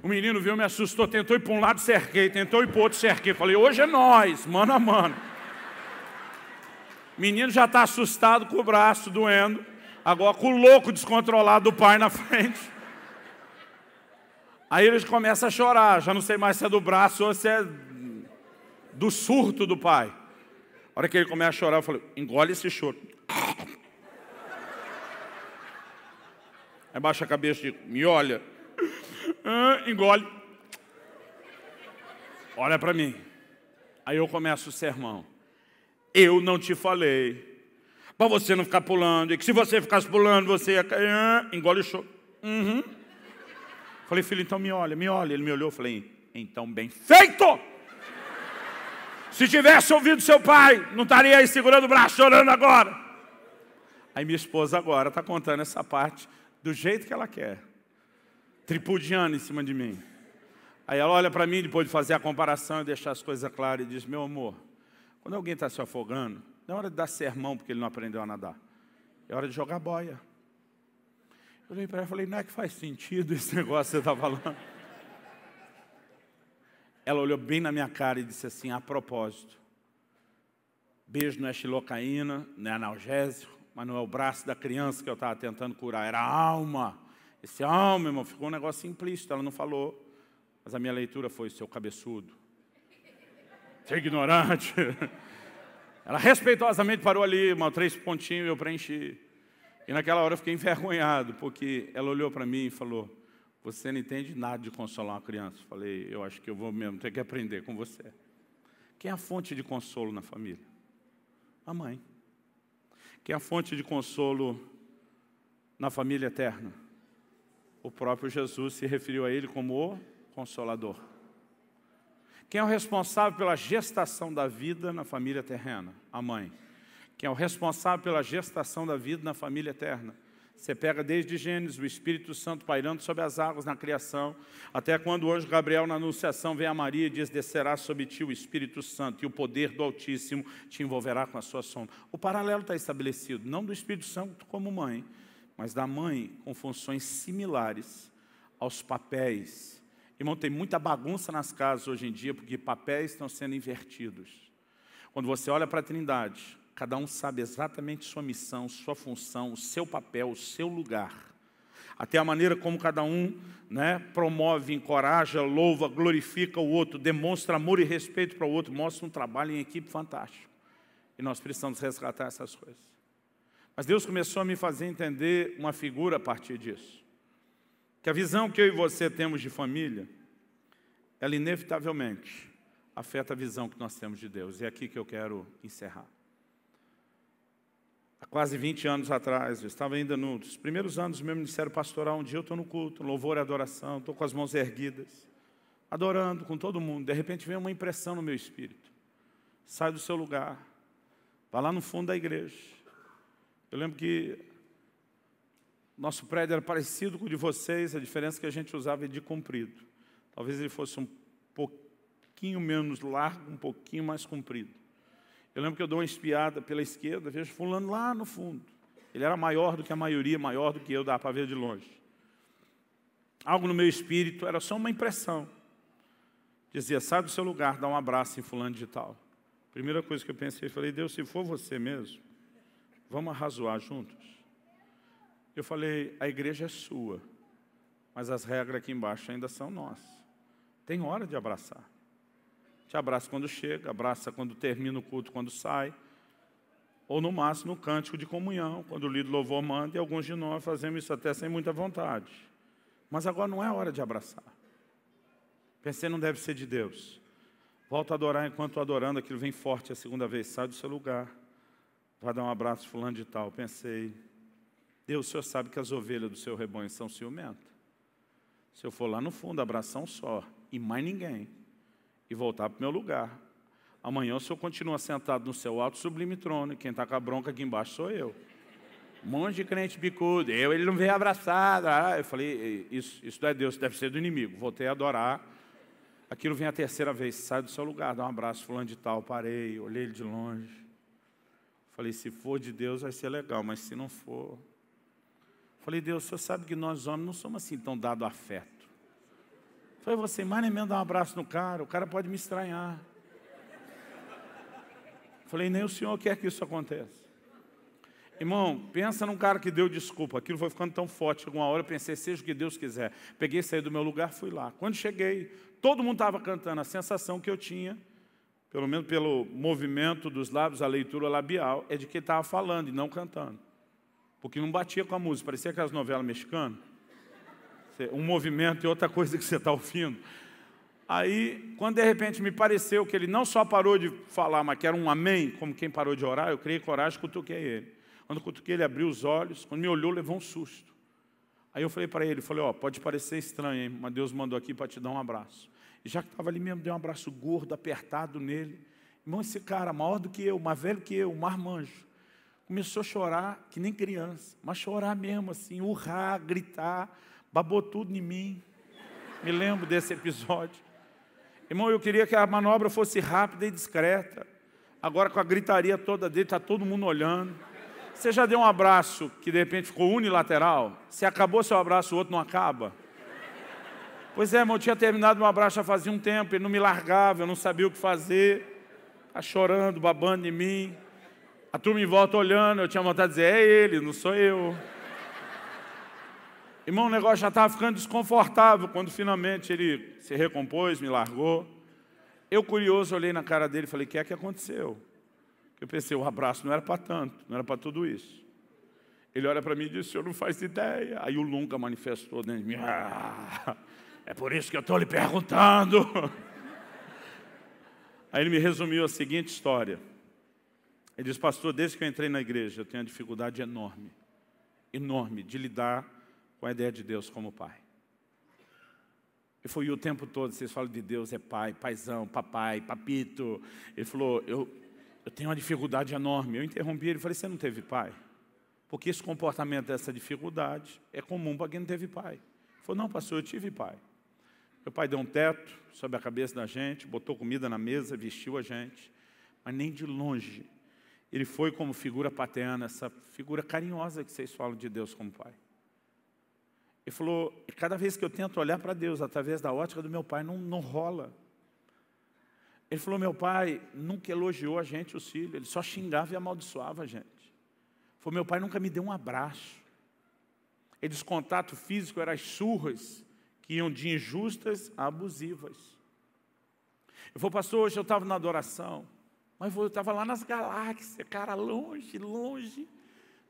O menino viu, me assustou, tentou ir para um lado, cerquei, tentou ir para o outro, cerquei. Falei, hoje é nós, mano a mano. O menino já está assustado com o braço doendo, agora com o louco descontrolado do pai na frente. Aí eles começam a chorar, já não sei mais se é do braço ou se é do surto do pai. A hora que ele começa a chorar, eu falei, engole esse choro. Aí baixa a cabeça e digo, me olha. Engole. Olha para mim. Aí eu começo o sermão. Eu não te falei. Para você não ficar pulando. E que se você ficasse pulando, você ia cair. Engole o choro. Falei, filho, então me olha, me olha. Ele me olhou, falei, então bem feito! Se tivesse ouvido seu pai, não estaria aí segurando o braço, chorando agora. Aí minha esposa agora está contando essa parte do jeito que ela quer. Tripudiando em cima de mim. Aí ela olha para mim, depois de fazer a comparação e deixar as coisas claras, e diz, meu amor, quando alguém está se afogando, não é hora de dar sermão porque ele não aprendeu a nadar. É hora de jogar boia. Eu olhei para ela e falei, não é que faz sentido esse negócio que você está falando? Ela olhou bem na minha cara e disse assim, a propósito, beijo não é xilocaína, não é analgésico, mas não é o braço da criança que eu estava tentando curar, era a alma. Esse alma, irmão, ficou um negócio implícito, ela não falou, mas a minha leitura foi, seu cabeçudo, seu ignorante. Ela respeitosamente parou ali, 3 pontinhos, eu preenchi. E naquela hora eu fiquei envergonhado, porque ela olhou para mim e falou, você não entende nada de consolar uma criança. Eu falei, eu acho que eu vou mesmo ter que aprender com você. Quem é a fonte de consolo na família? A mãe. Quem é a fonte de consolo na família eterna? O próprio Jesus se referiu a ele como o Consolador. Quem é o responsável pela gestação da vida na família terrena? A mãe. Quem é o responsável pela gestação da vida na família eterna? Você pega desde Gênesis, o Espírito Santo pairando sobre as águas na criação, até quando o anjo Gabriel na anunciação vem a Maria e diz, descerá sobre ti o Espírito Santo e o poder do Altíssimo te envolverá com a sua sombra. O paralelo está estabelecido, não do Espírito Santo como mãe, mas da mãe com funções similares aos papéis. Irmão, tem muita bagunça nas casas hoje em dia, porque papéis estão sendo invertidos. Quando você olha para a Trindade, cada um sabe exatamente sua missão, sua função, o seu papel, o seu lugar. Até a maneira como cada um promove, encoraja, louva, glorifica o outro, demonstra amor e respeito para o outro, mostra um trabalho em equipe fantástico. E nós precisamos resgatar essas coisas. Mas Deus começou a me fazer entender uma figura a partir disso. Que a visão que eu e você temos de família, ela inevitavelmente afeta a visão que nós temos de Deus. E é aqui que eu quero encerrar. Há quase 20 anos atrás, eu estava ainda nos primeiros anos do meu ministério pastoral, um dia eu estou no culto, louvor e adoração, estou com as mãos erguidas, adorando com todo mundo. De repente vem uma impressão no meu espírito. Sai do seu lugar, vai lá no fundo da igreja. Eu lembro que nosso prédio era parecido com o de vocês, a diferença é que a gente usava de comprido. Talvez ele fosse um pouquinho menos largo, um pouquinho mais comprido. Eu lembro que eu dou uma espiada pela esquerda, vejo fulano lá no fundo. Ele era maior do que a maioria, maior do que eu, dava para ver de longe. Algo no meu espírito, era só uma impressão. Dizia, sai do seu lugar, dá um abraço em fulano de tal. Primeira coisa que eu pensei, falei, Deus, se for você mesmo, vamos arrazoar juntos? Eu falei, a igreja é sua, mas as regras aqui embaixo ainda são nossas. Tem hora de abraçar. Te abraça quando chega, abraça quando termina o culto, quando sai. Ou no máximo no cântico de comunhão, quando o líder louvor manda, e alguns de nós fazemos isso até sem muita vontade. Mas agora não é hora de abraçar. Pensei, não deve ser de Deus. Volta a adorar enquanto adorando, aquilo vem forte a segunda vez, sai do seu lugar. Vai dar um abraço fulano de tal. Pensei, Deus, o Senhor sabe que as ovelhas do seu rebanho são ciumentas. Se eu for lá no fundo, abraçar um só, e mais ninguém, e voltar para o meu lugar, amanhã o Senhor continua sentado no seu alto sublime trono, e quem está com a bronca aqui embaixo sou eu. Um monte de crente bicudo, ele não veio abraçado. Eu falei, isso não é Deus, deve ser do inimigo. Voltei a adorar, aquilo vem a terceira vez, sai do seu lugar, dá um abraço, fulano de tal, parei, olhei ele de longe. Falei, se for de Deus vai ser legal, mas se não for... Falei, Deus, o Senhor sabe que nós homens não somos assim tão dados a afeto. Falei, você mais nem mesmo dar um abraço no cara, o cara pode me estranhar. Falei, nem o Senhor quer que isso aconteça. Irmão, pensa num cara que deu desculpa, aquilo foi ficando tão forte, alguma hora eu pensei, seja o que Deus quiser. Peguei, saí do meu lugar, fui lá. Quando cheguei, todo mundo estava cantando, a sensação que eu tinha, pelo menos pelo movimento dos lábios, a leitura labial, é de que ele estava falando e não cantando. Porque não batia com a música, parecia aquelas novelas mexicanas. Um movimento e outra coisa que você está ouvindo. Aí, quando de repente me pareceu que ele não só parou de falar, mas que era um amém, como quem parou de orar, eu criei coragem e cutuquei ele. Quando eu cutuquei, ele abriu os olhos. Quando me olhou, levou um susto. Aí eu falei para ele, ó, pode parecer estranho, hein, mas Deus mandou aqui para te dar um abraço. E já que estava ali mesmo, dei um abraço gordo, apertado nele. Irmão, esse cara, maior do que eu, mais velho que eu, um marmanjo, começou a chorar, que nem criança, mas chorar mesmo, assim, urrar, gritar, babou tudo em mim. Me lembro desse episódio. Irmão, eu queria que a manobra fosse rápida e discreta. Agora, com a gritaria toda dele, está todo mundo olhando. Você já deu um abraço que, de repente, ficou unilateral? Se acabou seu abraço, o outro não acaba? Pois é, irmão, eu tinha terminado meu abraço já fazia um tempo, ele não me largava, eu não sabia o que fazer. Está chorando, babando em mim. A turma em volta olhando, eu tinha vontade de dizer, é ele, não sou eu. Irmão, o negócio já estava ficando desconfortável quando finalmente ele se recompôs, me largou. Eu, curioso, olhei na cara dele e falei, o que é que aconteceu? Eu pensei, o abraço não era para tanto, não era para tudo isso. Ele olha para mim e diz, o senhor não faz ideia. Aí o Lunca manifestou dentro de mim, é por isso que eu estou lhe perguntando. Aí ele me resumiu a seguinte história. Ele diz, pastor, desde que eu entrei na igreja, eu tenho uma dificuldade enorme, enorme, de lidar com a ideia de Deus como pai. Ele falou, e o tempo todo vocês falam de Deus é pai, paizão, papai, papito. Ele falou, eu tenho uma dificuldade enorme. Eu interrompi ele e falei, você não teve pai? Porque esse comportamento dessa dificuldade é comum para quem não teve pai. Ele falou, não, pastor, eu tive pai. Meu pai deu um teto sobre a cabeça da gente, botou comida na mesa, vestiu a gente. Mas nem de longe ele foi como figura paterna, essa figura carinhosa que vocês falam de Deus como pai. Ele falou, cada vez que eu tento olhar para Deus através da ótica do meu pai, não rola. Ele falou, meu pai nunca elogiou a gente, os filhos, ele só xingava e amaldiçoava a gente. Ele falou, meu pai nunca me deu um abraço. Ele disse, contato físico eram as surras, que iam de injustas a abusivas. Ele falou, pastor, hoje eu estava na adoração, mas eu estava lá nas galáxias, cara, longe, longe.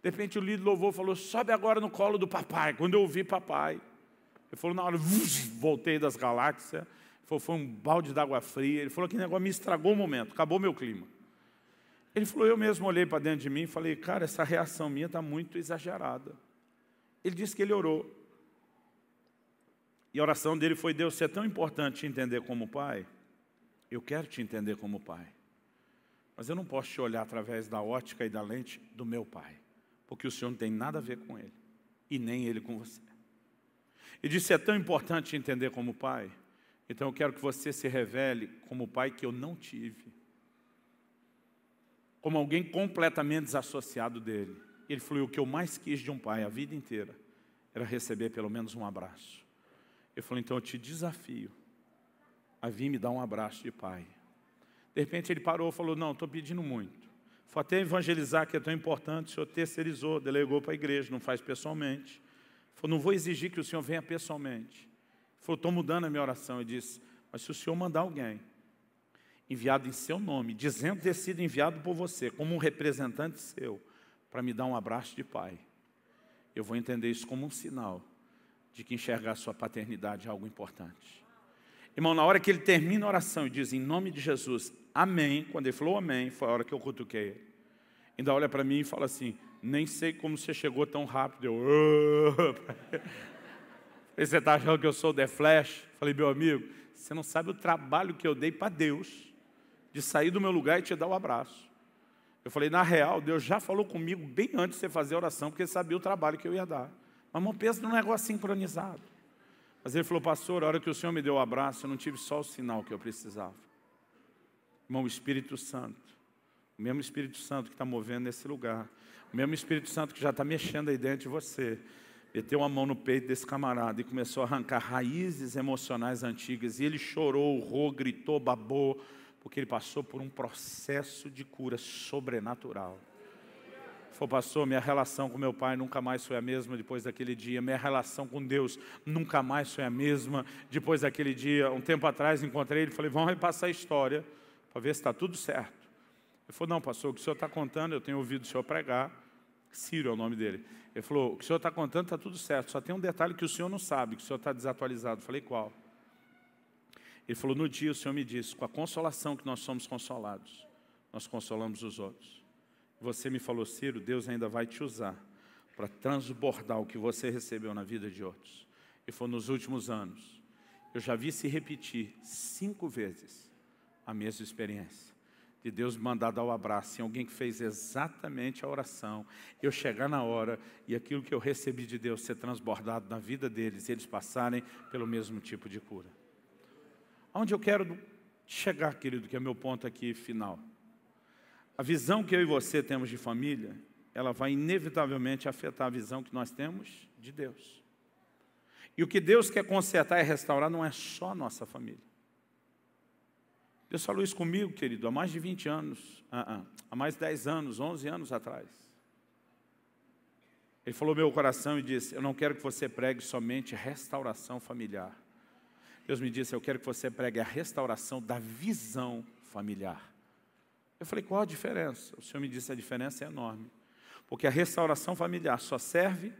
De repente o líder louvor falou, sobe agora no colo do papai. Quando eu ouvi papai, ele falou, na hora, voltei das galáxias. Ele falou, foi um balde d'água fria. Ele falou que negócio me estragou o momento, acabou meu clima. Ele falou, eu mesmo olhei para dentro de mim e falei, cara, essa reação minha está muito exagerada. Ele disse que ele orou. E a oração dele foi, Deus, se é tão importante te entender como pai, eu quero te entender como pai. Mas eu não posso te olhar através da ótica e da lente do meu pai. Porque o Senhor não tem nada a ver com ele, e nem ele com você. Ele disse, é tão importante te entender como pai, então eu quero que você se revele como pai que eu não tive. Como alguém completamente desassociado dele. Ele falou, o que eu mais quis de um pai a vida inteira, era receber pelo menos um abraço. Ele falou, então eu te desafio a vir me dar um abraço de pai. De repente ele parou e falou, não, estou pedindo muito. Foi até evangelizar, que é tão importante, o senhor terceirizou, delegou para a igreja, não faz pessoalmente. Falou, não vou exigir que o senhor venha pessoalmente. Falou, estou mudando a minha oração. Ele disse, mas se o senhor mandar alguém, enviado em seu nome, dizendo ter sido enviado por você, como um representante seu, para me dar um abraço de pai, eu vou entender isso como um sinal de que enxergar a sua paternidade é algo importante. Irmão, na hora que ele termina a oração e diz, em nome de Jesus, amém, quando ele falou amém, foi a hora que eu cutuquei ele. Ainda olha para mim e fala assim, nem sei como você chegou tão rápido. Você está achando que eu sou The Flash? Falei, meu amigo, você não sabe o trabalho que eu dei para Deus, de sair do meu lugar e te dar um abraço. Eu falei, na real, Deus já falou comigo bem antes de você fazer a oração, porque ele sabia o trabalho que eu ia dar. Mas não pensa num negócio sincronizado. Mas ele falou, pastor, a hora que o Senhor me deu o abraço, eu não tive só o sinal que eu precisava. Irmão, o Espírito Santo, o mesmo Espírito Santo que está movendo nesse lugar, o mesmo Espírito Santo que já está mexendo aí dentro de você, meteu uma mão no peito desse camarada e começou a arrancar raízes emocionais antigas. E ele chorou, urrou, gritou, babou, porque ele passou por um processo de cura sobrenatural. Falou, pastor, minha relação com meu pai nunca mais foi a mesma depois daquele dia. Minha relação com Deus nunca mais foi a mesma depois daquele dia. Um tempo atrás encontrei ele e falei, vamos repassar a história para ver se está tudo certo. Ele falou, não, pastor, o que o senhor está contando, eu tenho ouvido o senhor pregar. Ciro é o nome dele. Ele falou, o que o senhor está contando está tudo certo, só tem um detalhe que o senhor não sabe, que o senhor está desatualizado. Eu falei, qual? Ele falou, no dia o senhor me disse, com a consolação que nós somos consolados, nós consolamos os outros. Você me falou, Ciro, Deus ainda vai te usar para transbordar o que você recebeu na vida de outros. E foi nos últimos anos. Eu já vi se repetir 5 vezes a mesma experiência. De Deus me mandar dar o abraço em alguém que fez exatamente a oração. Eu chegar na hora e aquilo que eu recebi de Deus ser transbordado na vida deles. E eles passarem pelo mesmo tipo de cura. Onde eu quero chegar, querido, que é meu ponto aqui final. A visão que eu e você temos de família, ela vai inevitavelmente afetar a visão que nós temos de Deus. E o que Deus quer consertar e restaurar não é só a nossa família. Deus falou isso comigo, querido, há mais de 20 anos, há mais de 10 anos, 11 anos atrás. Ele falou no meu coração e disse, eu não quero que você pregue somente restauração familiar. Deus me disse, eu quero que você pregue a restauração da visão familiar. Eu falei, qual a diferença? O Senhor me disse, a diferença é enorme. Porque a restauração familiar só serve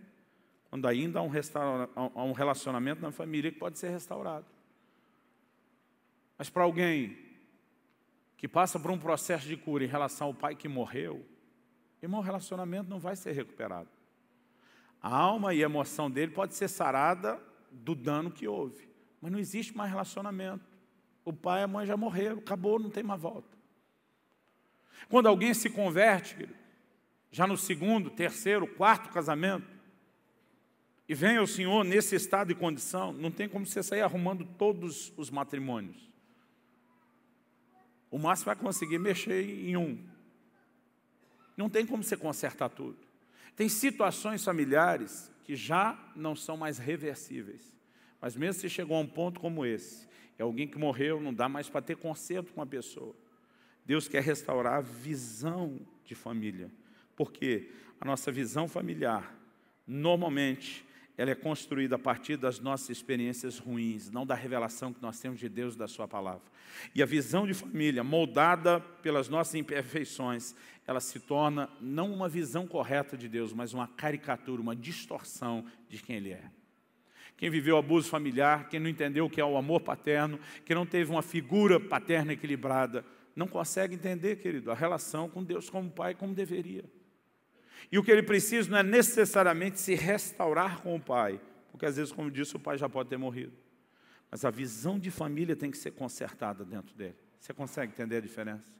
quando ainda há um relacionamento na família que pode ser restaurado. Mas para alguém que passa por um processo de cura em relação ao pai que morreu, irmão, o relacionamento não vai ser recuperado. A alma e a emoção dele pode ser sarada do dano que houve. Mas não existe mais relacionamento. O pai e a mãe já morreram, acabou, não tem mais volta. Quando alguém se converte, já no 2º, 3º, 4º casamento, e vem ao Senhor nesse estado e condição, não tem como você sair arrumando todos os matrimônios. O máximo vai conseguir mexer em um. Não tem como você consertar tudo. Tem situações familiares que já não são mais reversíveis. Mas mesmo se chegou a um ponto como esse, é alguém que morreu, não dá mais para ter conserto com a pessoa. Deus quer restaurar a visão de família. Porque a nossa visão familiar, normalmente, ela é construída a partir das nossas experiências ruins, não da revelação que nós temos de Deus e da sua palavra. E a visão de família, moldada pelas nossas imperfeições, ela se torna não uma visão correta de Deus, mas uma caricatura, uma distorção de quem Ele é. Quem viveu abuso familiar, quem não entendeu o que é o amor paterno, quem não teve uma figura paterna equilibrada, não consegue entender, querido, a relação com Deus como pai, como deveria. E o que ele precisa não é necessariamente se restaurar com o pai, porque às vezes, como disse, o pai já pode ter morrido. Mas a visão de família tem que ser consertada dentro dele. Você consegue entender a diferença?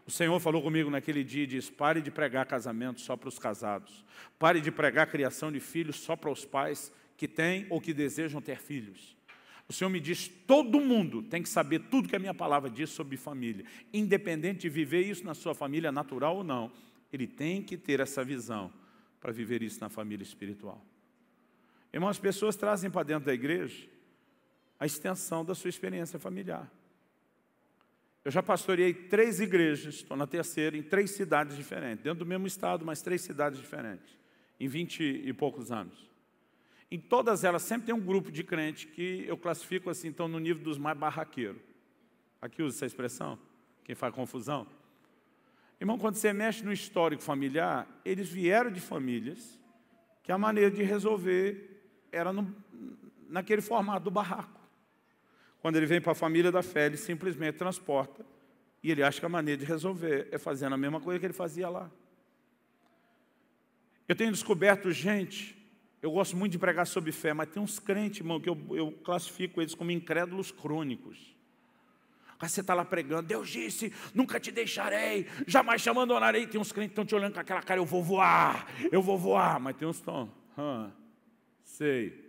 O Senhor falou comigo naquele dia e disse, pare de pregar casamento só para os casados. Pare de pregar criação de filhos só para os pais que têm ou que desejam ter filhos. O Senhor me diz, todo mundo tem que saber tudo que a minha palavra diz sobre família. Independente de viver isso na sua família natural ou não. Ele tem que ter essa visão para viver isso na família espiritual. Irmãos, as pessoas trazem para dentro da igreja a extensão da sua experiência familiar. Eu já pastoreei 3 igrejas, estou na 3ª, em 3 cidades diferentes, dentro do mesmo estado, mas 3 cidades diferentes, em 20 e poucos anos. Em todas elas sempre tem um grupo de crentes que eu classifico assim, então no nível dos mais barraqueiros. Aqui usa essa expressão, quem faz confusão. Irmão, quando você mexe no histórico familiar, eles vieram de famílias que a maneira de resolver era naquele formato do barraco. Quando ele vem para a família da fé, ele simplesmente transporta e ele acha que a maneira de resolver é fazendo a mesma coisa que ele fazia lá. Eu tenho descoberto gente, eu gosto muito de pregar sobre fé, mas tem uns crentes, irmão, que eu classifico eles como incrédulos crônicos. Aí você está lá pregando, Deus disse, nunca te deixarei, jamais te abandonarei. Tem uns crentes que estão te olhando com aquela cara, eu vou voar. Mas tem uns que estão, sei.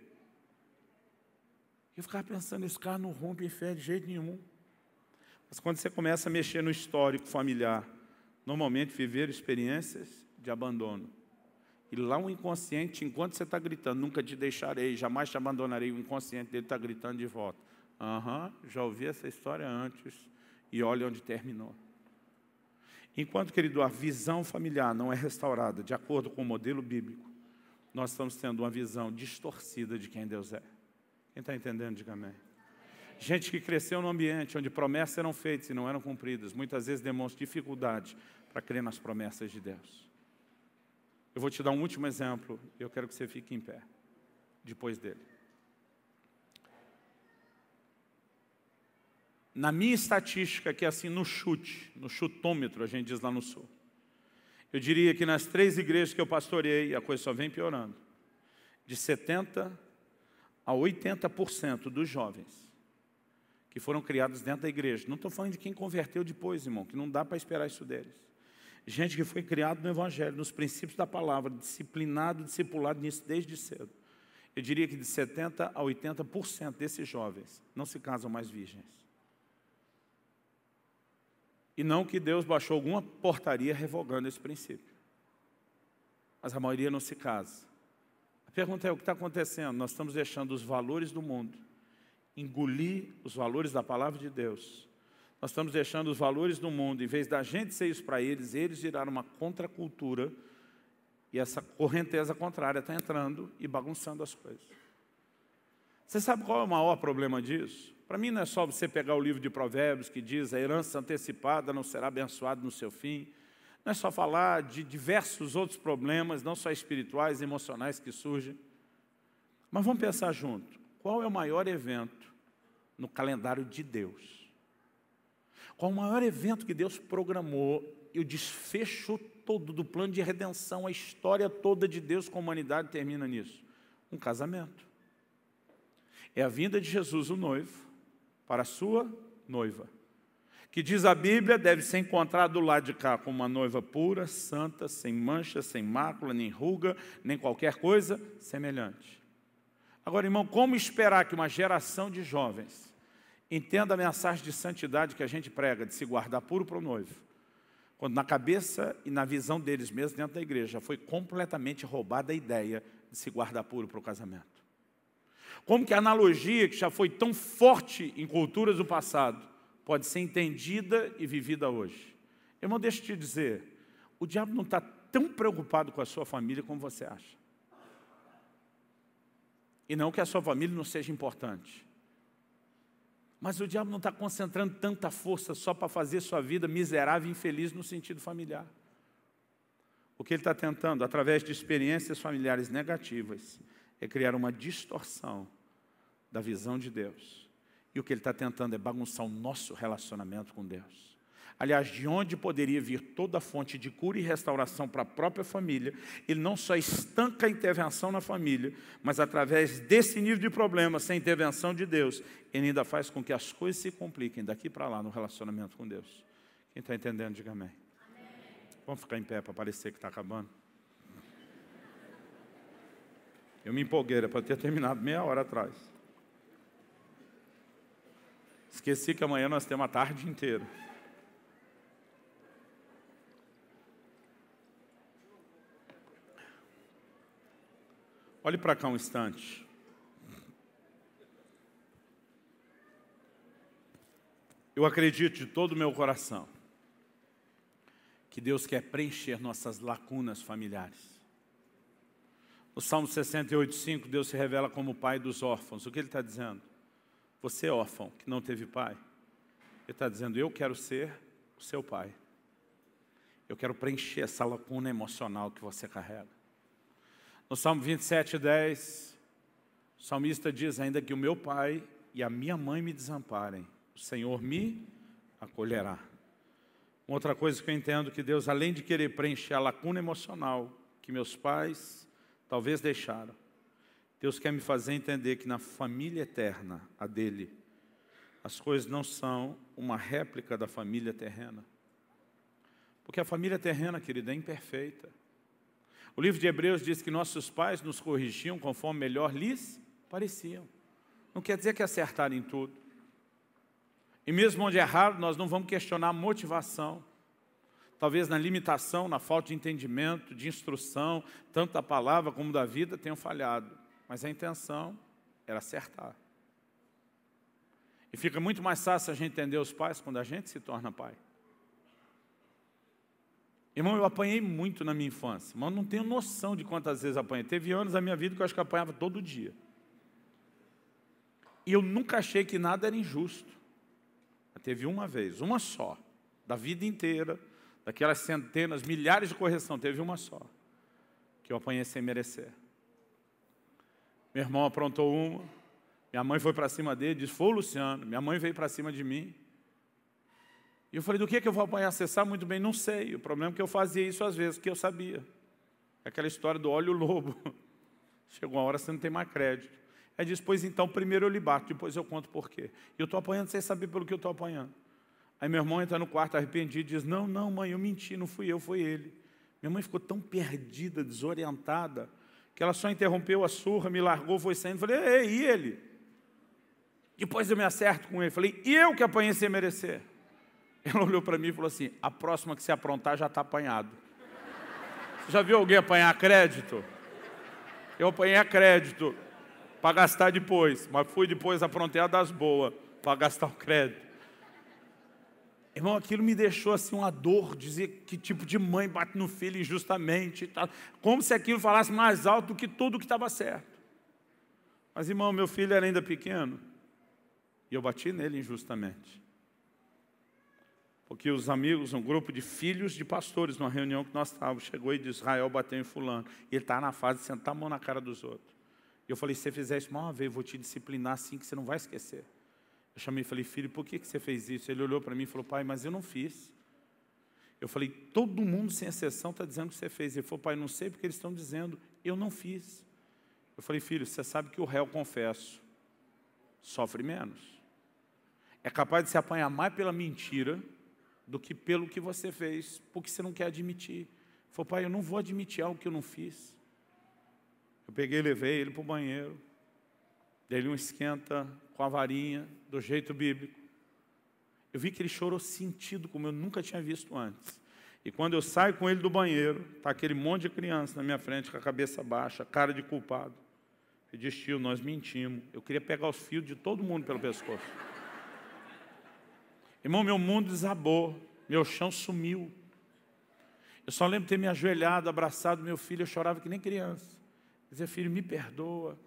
Eu ficava pensando, esse cara não rompe em fé de jeito nenhum. Mas quando você começa a mexer no histórico familiar, normalmente viver experiências de abandono. E lá o inconsciente, enquanto você está gritando, nunca te deixarei, jamais te abandonarei, o inconsciente dele está gritando de volta. Já ouvi essa história antes e olha onde terminou. Enquanto, querido, a visão familiar não é restaurada de acordo com o modelo bíblico, nós estamos tendo uma visão distorcida de quem Deus é. Quem está entendendo, diga amém. Gente que cresceu num ambiente onde promessas eram feitas e não eram cumpridas, muitas vezes demonstra dificuldade para crer nas promessas de Deus. Eu vou te dar um último exemplo e eu quero que você fique em pé depois dele. Na minha estatística, que é assim no chutômetro, a gente diz lá no sul, Eu diria que nas 3 igrejas que eu pastoreei, a coisa só vem piorando. De 70% a 80% dos jovens que foram criados dentro da igreja. Não estou falando de quem converteu depois, irmão, que não dá para esperar isso deles. Gente que foi criado no Evangelho, nos princípios da palavra, disciplinado, discipulado nisso desde cedo. Eu diria que de 70% a 80% desses jovens não se casam mais virgens. E não que Deus baixou alguma portaria revogando esse princípio. Mas a maioria não se casa. A pergunta é, o que está acontecendo? Nós estamos deixando os valores do mundo engolir os valores da palavra de Deus. Nós estamos deixando os valores do mundo, em vez da gente ser isso para eles viraram uma contracultura, e essa correnteza contrária está entrando e bagunçando as coisas. Você sabe qual é o maior problema disso? Para mim não é só você pegar o livro de Provérbios que diz a herança antecipada não será abençoada no seu fim. Não é só falar de diversos outros problemas, não só espirituais, emocionais que surgem. Mas vamos pensar junto. Qual é o maior evento no calendário de Deus? Qual é o maior evento que Deus programou e o desfecho todo do plano de redenção, a história toda de Deus com a humanidade termina nisso? Um casamento. É a vinda de Jesus, o noivo, para a sua noiva. Que diz a Bíblia, deve ser encontrado do lado de cá como uma noiva pura, santa, sem mancha, sem mácula, nem ruga, nem qualquer coisa semelhante. Agora, irmão, como esperar que uma geração de jovens entenda a mensagem de santidade que a gente prega, de se guardar puro para o noivo, quando na cabeça e na visão deles mesmos dentro da igreja foi completamente roubada a ideia de se guardar puro para o casamento? Como que a analogia que já foi tão forte em culturas do passado pode ser entendida e vivida hoje? Irmão, deixa eu te dizer, o diabo não está tão preocupado com a sua família como você acha. E não que a sua família não seja importante. Mas o diabo não está concentrando tanta força só para fazer sua vida miserável e infeliz no sentido familiar. O que ele está tentando, através de experiências familiares negativas, é criar uma distorção da visão de Deus. E o que ele está tentando é bagunçar o nosso relacionamento com Deus. Aliás, de onde poderia vir toda a fonte de cura e restauração para a própria família, ele não só estanca a intervenção na família, mas através desse nível de problema, sem intervenção de Deus, ele ainda faz com que as coisas se compliquem daqui para lá no relacionamento com Deus. Quem está entendendo, diga amém. Amém. Vamos ficar em pé para parecer que está acabando. Eu me empolguei, era para ter terminado meia hora atrás. Esqueci que amanhã nós temos a tarde inteira. Olhe para cá um instante. Eu acredito de todo o meu coração que Deus quer preencher nossas lacunas familiares. No Salmo 68:5, Deus se revela como o pai dos órfãos. O que ele está dizendo? Você é órfão, que não teve pai. Ele está dizendo, eu quero ser o seu pai. Eu quero preencher essa lacuna emocional que você carrega. No Salmo 27:10, o salmista diz, ainda que o meu pai e a minha mãe me desamparem, o Senhor me acolherá. Outra coisa que eu entendo que Deus, além de querer preencher a lacuna emocional que meus pais talvez deixaram, Deus quer me fazer entender que na família eterna, a dele, as coisas não são uma réplica da família terrena. Porque a família terrena, querida, é imperfeita. O livro de Hebreus diz que nossos pais nos corrigiam conforme melhor lhes pareciam. Não quer dizer que acertaram em tudo. E mesmo onde erraram, nós não vamos questionar a motivação. Talvez na limitação, na falta de entendimento, de instrução, tanto da palavra como da vida, tenham falhado. Mas a intenção era acertar. E fica muito mais fácil a gente entender os pais quando a gente se torna pai. Irmão, eu apanhei muito na minha infância, mas eu não tenho noção de quantas vezes apanhei. Teve anos da minha vida que eu acho que eu apanhava todo dia. E eu nunca achei que nada era injusto. Teve uma vez, uma só, da vida inteira, daquelas centenas, milhares de correção, teve uma só, que eu apanhei sem merecer. Meu irmão aprontou uma, minha mãe foi para cima dele, disse, foi o Luciano, minha mãe veio para cima de mim. E eu falei, do que eu vou apanhar? Você sabe muito bem, não sei. O problema é que eu fazia isso às vezes, porque eu sabia. Aquela história do olho lobo. Chegou uma hora você não tem mais crédito. Aí diz, pois então, primeiro eu lhe bato, depois eu conto por quê. E eu estou apanhando sem saber pelo que eu estou apanhando. Aí meu irmão entra no quarto arrependido e diz, não, mãe, eu menti, não fui eu, foi ele. Minha mãe ficou tão perdida, desorientada, que ela só interrompeu a surra, me largou, foi saindo. Falei, ei, e ele? Depois eu me acerto com ele. Falei, e eu que apanhei sem merecer? Ela olhou para mim e falou assim, a próxima que se aprontar já está apanhado. Você já viu alguém apanhar crédito? Eu apanhei a crédito para gastar depois, mas fui depois aprontei a das boas para gastar o crédito. Irmão, aquilo me deixou assim uma dor, dizer que tipo de mãe bate no filho injustamente e tal. Como se aquilo falasse mais alto do que tudo que estava certo. Mas, irmão, meu filho era ainda pequeno e eu bati nele injustamente. Porque os amigos, um grupo de filhos de pastores, numa reunião que nós estávamos, chegou e disse, Israel bateu em fulano. E ele está na fase de sentar a mão na cara dos outros. E eu falei, se você fizer isso mais uma vez, eu vou te disciplinar assim que você não vai esquecer. Eu chamei e falei, filho, por que você fez isso? Ele olhou para mim e falou, pai, mas eu não fiz. Eu falei, todo mundo, sem exceção, está dizendo que você fez. Ele falou, pai, não sei porque eles estão dizendo, eu não fiz. Eu falei, filho, você sabe que o réu, confesso, sofre menos. É capaz de se apanhar mais pela mentira do que pelo que você fez, porque você não quer admitir. Ele falou, pai, eu não vou admitir algo que eu não fiz. Eu peguei e levei ele para o banheiro, dei-lhe um esquenta com a varinha, do jeito bíblico. Eu vi que ele chorou sentido, como eu nunca tinha visto antes. E quando eu saio com ele do banheiro, está aquele monte de criança na minha frente, com a cabeça baixa, cara de culpado. Ele diz, tio, nós mentimos. Eu queria pegar os fios de todo mundo pelo pescoço. Irmão, meu mundo desabou, meu chão sumiu. Eu só lembro de ter me ajoelhado, abraçado meu filho, eu chorava que nem criança. Eu dizia, filho, me perdoa.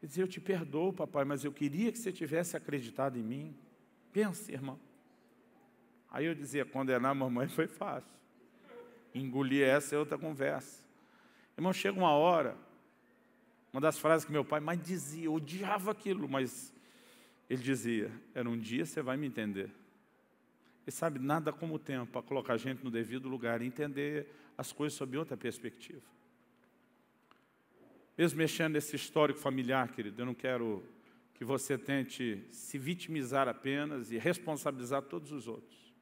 Eu dizia, eu te perdoo, papai, mas eu queria que você tivesse acreditado em mim. Pensa, irmão. Aí eu dizia, condenar a mamãe foi fácil. Engolir essa é outra conversa. Irmão, chega uma hora, uma das frases que meu pai mais dizia, eu odiava aquilo, mas ele dizia, era um dia você vai me entender. E sabe, nada como o tempo para colocar a gente no devido lugar e entender as coisas sob outra perspectiva. Mesmo mexendo nesse histórico familiar, querido, eu não quero que você tente se vitimizar apenas e responsabilizar todos os outros.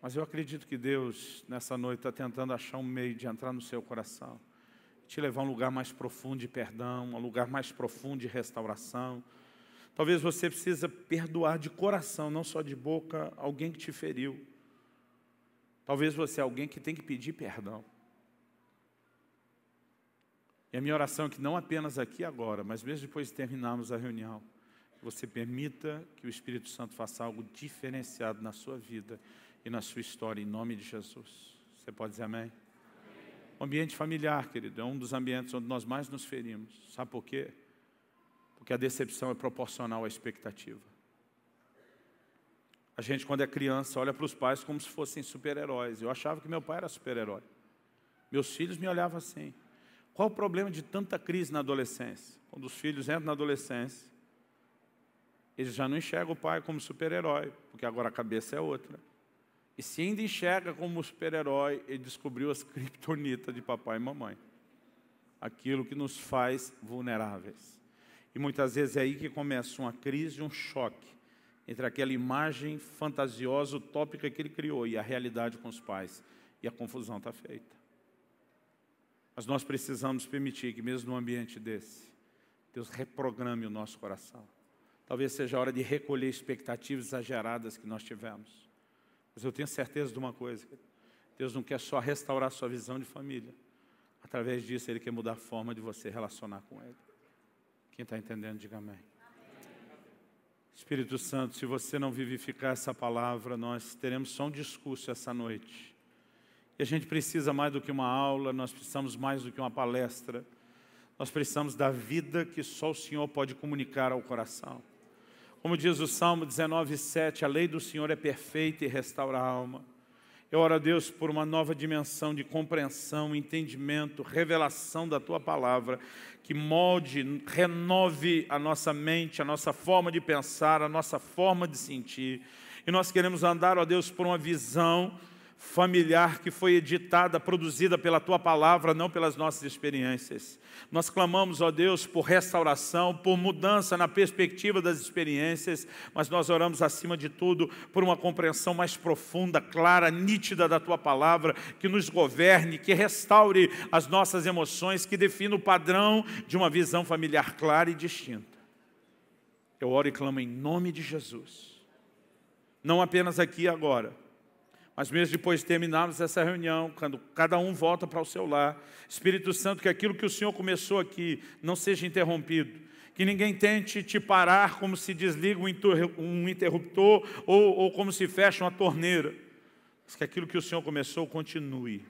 Mas eu acredito que Deus, nessa noite, está tentando achar um meio de entrar no seu coração, te levar a um lugar mais profundo de perdão, um lugar mais profundo de restauração. Talvez você precisa perdoar de coração, não só de boca, alguém que te feriu. Talvez você é alguém que tem que pedir perdão. E a minha oração é que não apenas aqui agora, mas mesmo depois de terminarmos a reunião, que você permita que o Espírito Santo faça algo diferenciado na sua vida e na sua história, em nome de Jesus. Você pode dizer amém? O ambiente familiar, querido, é um dos ambientes onde nós mais nos ferimos. Sabe por quê? Porque a decepção é proporcional à expectativa. A gente, quando é criança, olha para os pais como se fossem super-heróis. Eu achava que meu pai era super-herói. Meus filhos me olhavam assim. Qual o problema de tanta crise na adolescência? Quando os filhos entram na adolescência, eles já não enxergam o pai como super-herói, porque agora a cabeça é outra. E se ainda enxerga como super-herói, ele descobriu as criptonitas de papai e mamãe. Aquilo que nos faz vulneráveis. E muitas vezes é aí que começa uma crise, um choque entre aquela imagem fantasiosa, utópica que ele criou e a realidade com os pais. E a confusão está feita. Mas nós precisamos permitir que mesmo num ambiente desse, Deus reprograme o nosso coração. Talvez seja a hora de recolher expectativas exageradas que nós tivemos. Mas eu tenho certeza de uma coisa, Deus não quer só restaurar a sua visão de família. Através disso, Ele quer mudar a forma de você relacionar com Ele. Quem está entendendo, diga amém. Espírito Santo, se você não vivificar essa palavra, nós teremos só um discurso essa noite. E a gente precisa mais do que uma aula, nós precisamos mais do que uma palestra. Nós precisamos da vida que só o Senhor pode comunicar ao coração. Como diz o Salmo 19:7, a lei do Senhor é perfeita e restaura a alma. Eu oro a Deus por uma nova dimensão de compreensão, entendimento, revelação da Tua Palavra, que molde, renove a nossa mente, a nossa forma de pensar, a nossa forma de sentir. E nós queremos andar, ó Deus, por uma visão familiar que foi editada, produzida pela Tua Palavra, não pelas nossas experiências. Nós clamamos, ó Deus, por restauração, por mudança na perspectiva das experiências, mas nós oramos acima de tudo por uma compreensão mais profunda, clara, nítida da Tua Palavra, que nos governe, que restaure as nossas emoções, que defina o padrão de uma visão familiar clara e distinta. Eu oro e clamo em nome de Jesus, não apenas aqui e agora, mas mesmo depois de terminarmos essa reunião, quando cada um volta para o seu lar, Espírito Santo, que aquilo que o Senhor começou aqui não seja interrompido, que ninguém tente te parar como se desliga um interruptor ou como se fecha uma torneira, mas que aquilo que o Senhor começou continue.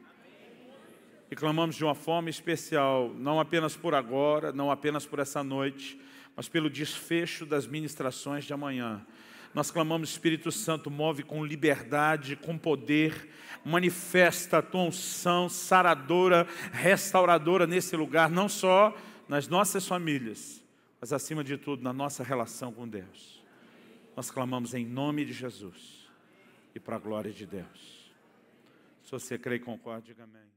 E clamamos de uma forma especial, não apenas por agora, não apenas por essa noite, mas pelo desfecho das ministrações de amanhã. Nós clamamos, Espírito Santo, move com liberdade, com poder, manifesta a Tua unção saradora, restauradora nesse lugar, não só nas nossas famílias, mas acima de tudo na nossa relação com Deus. Nós clamamos em nome de Jesus e para a glória de Deus. Se você crê e concorda, diga amém.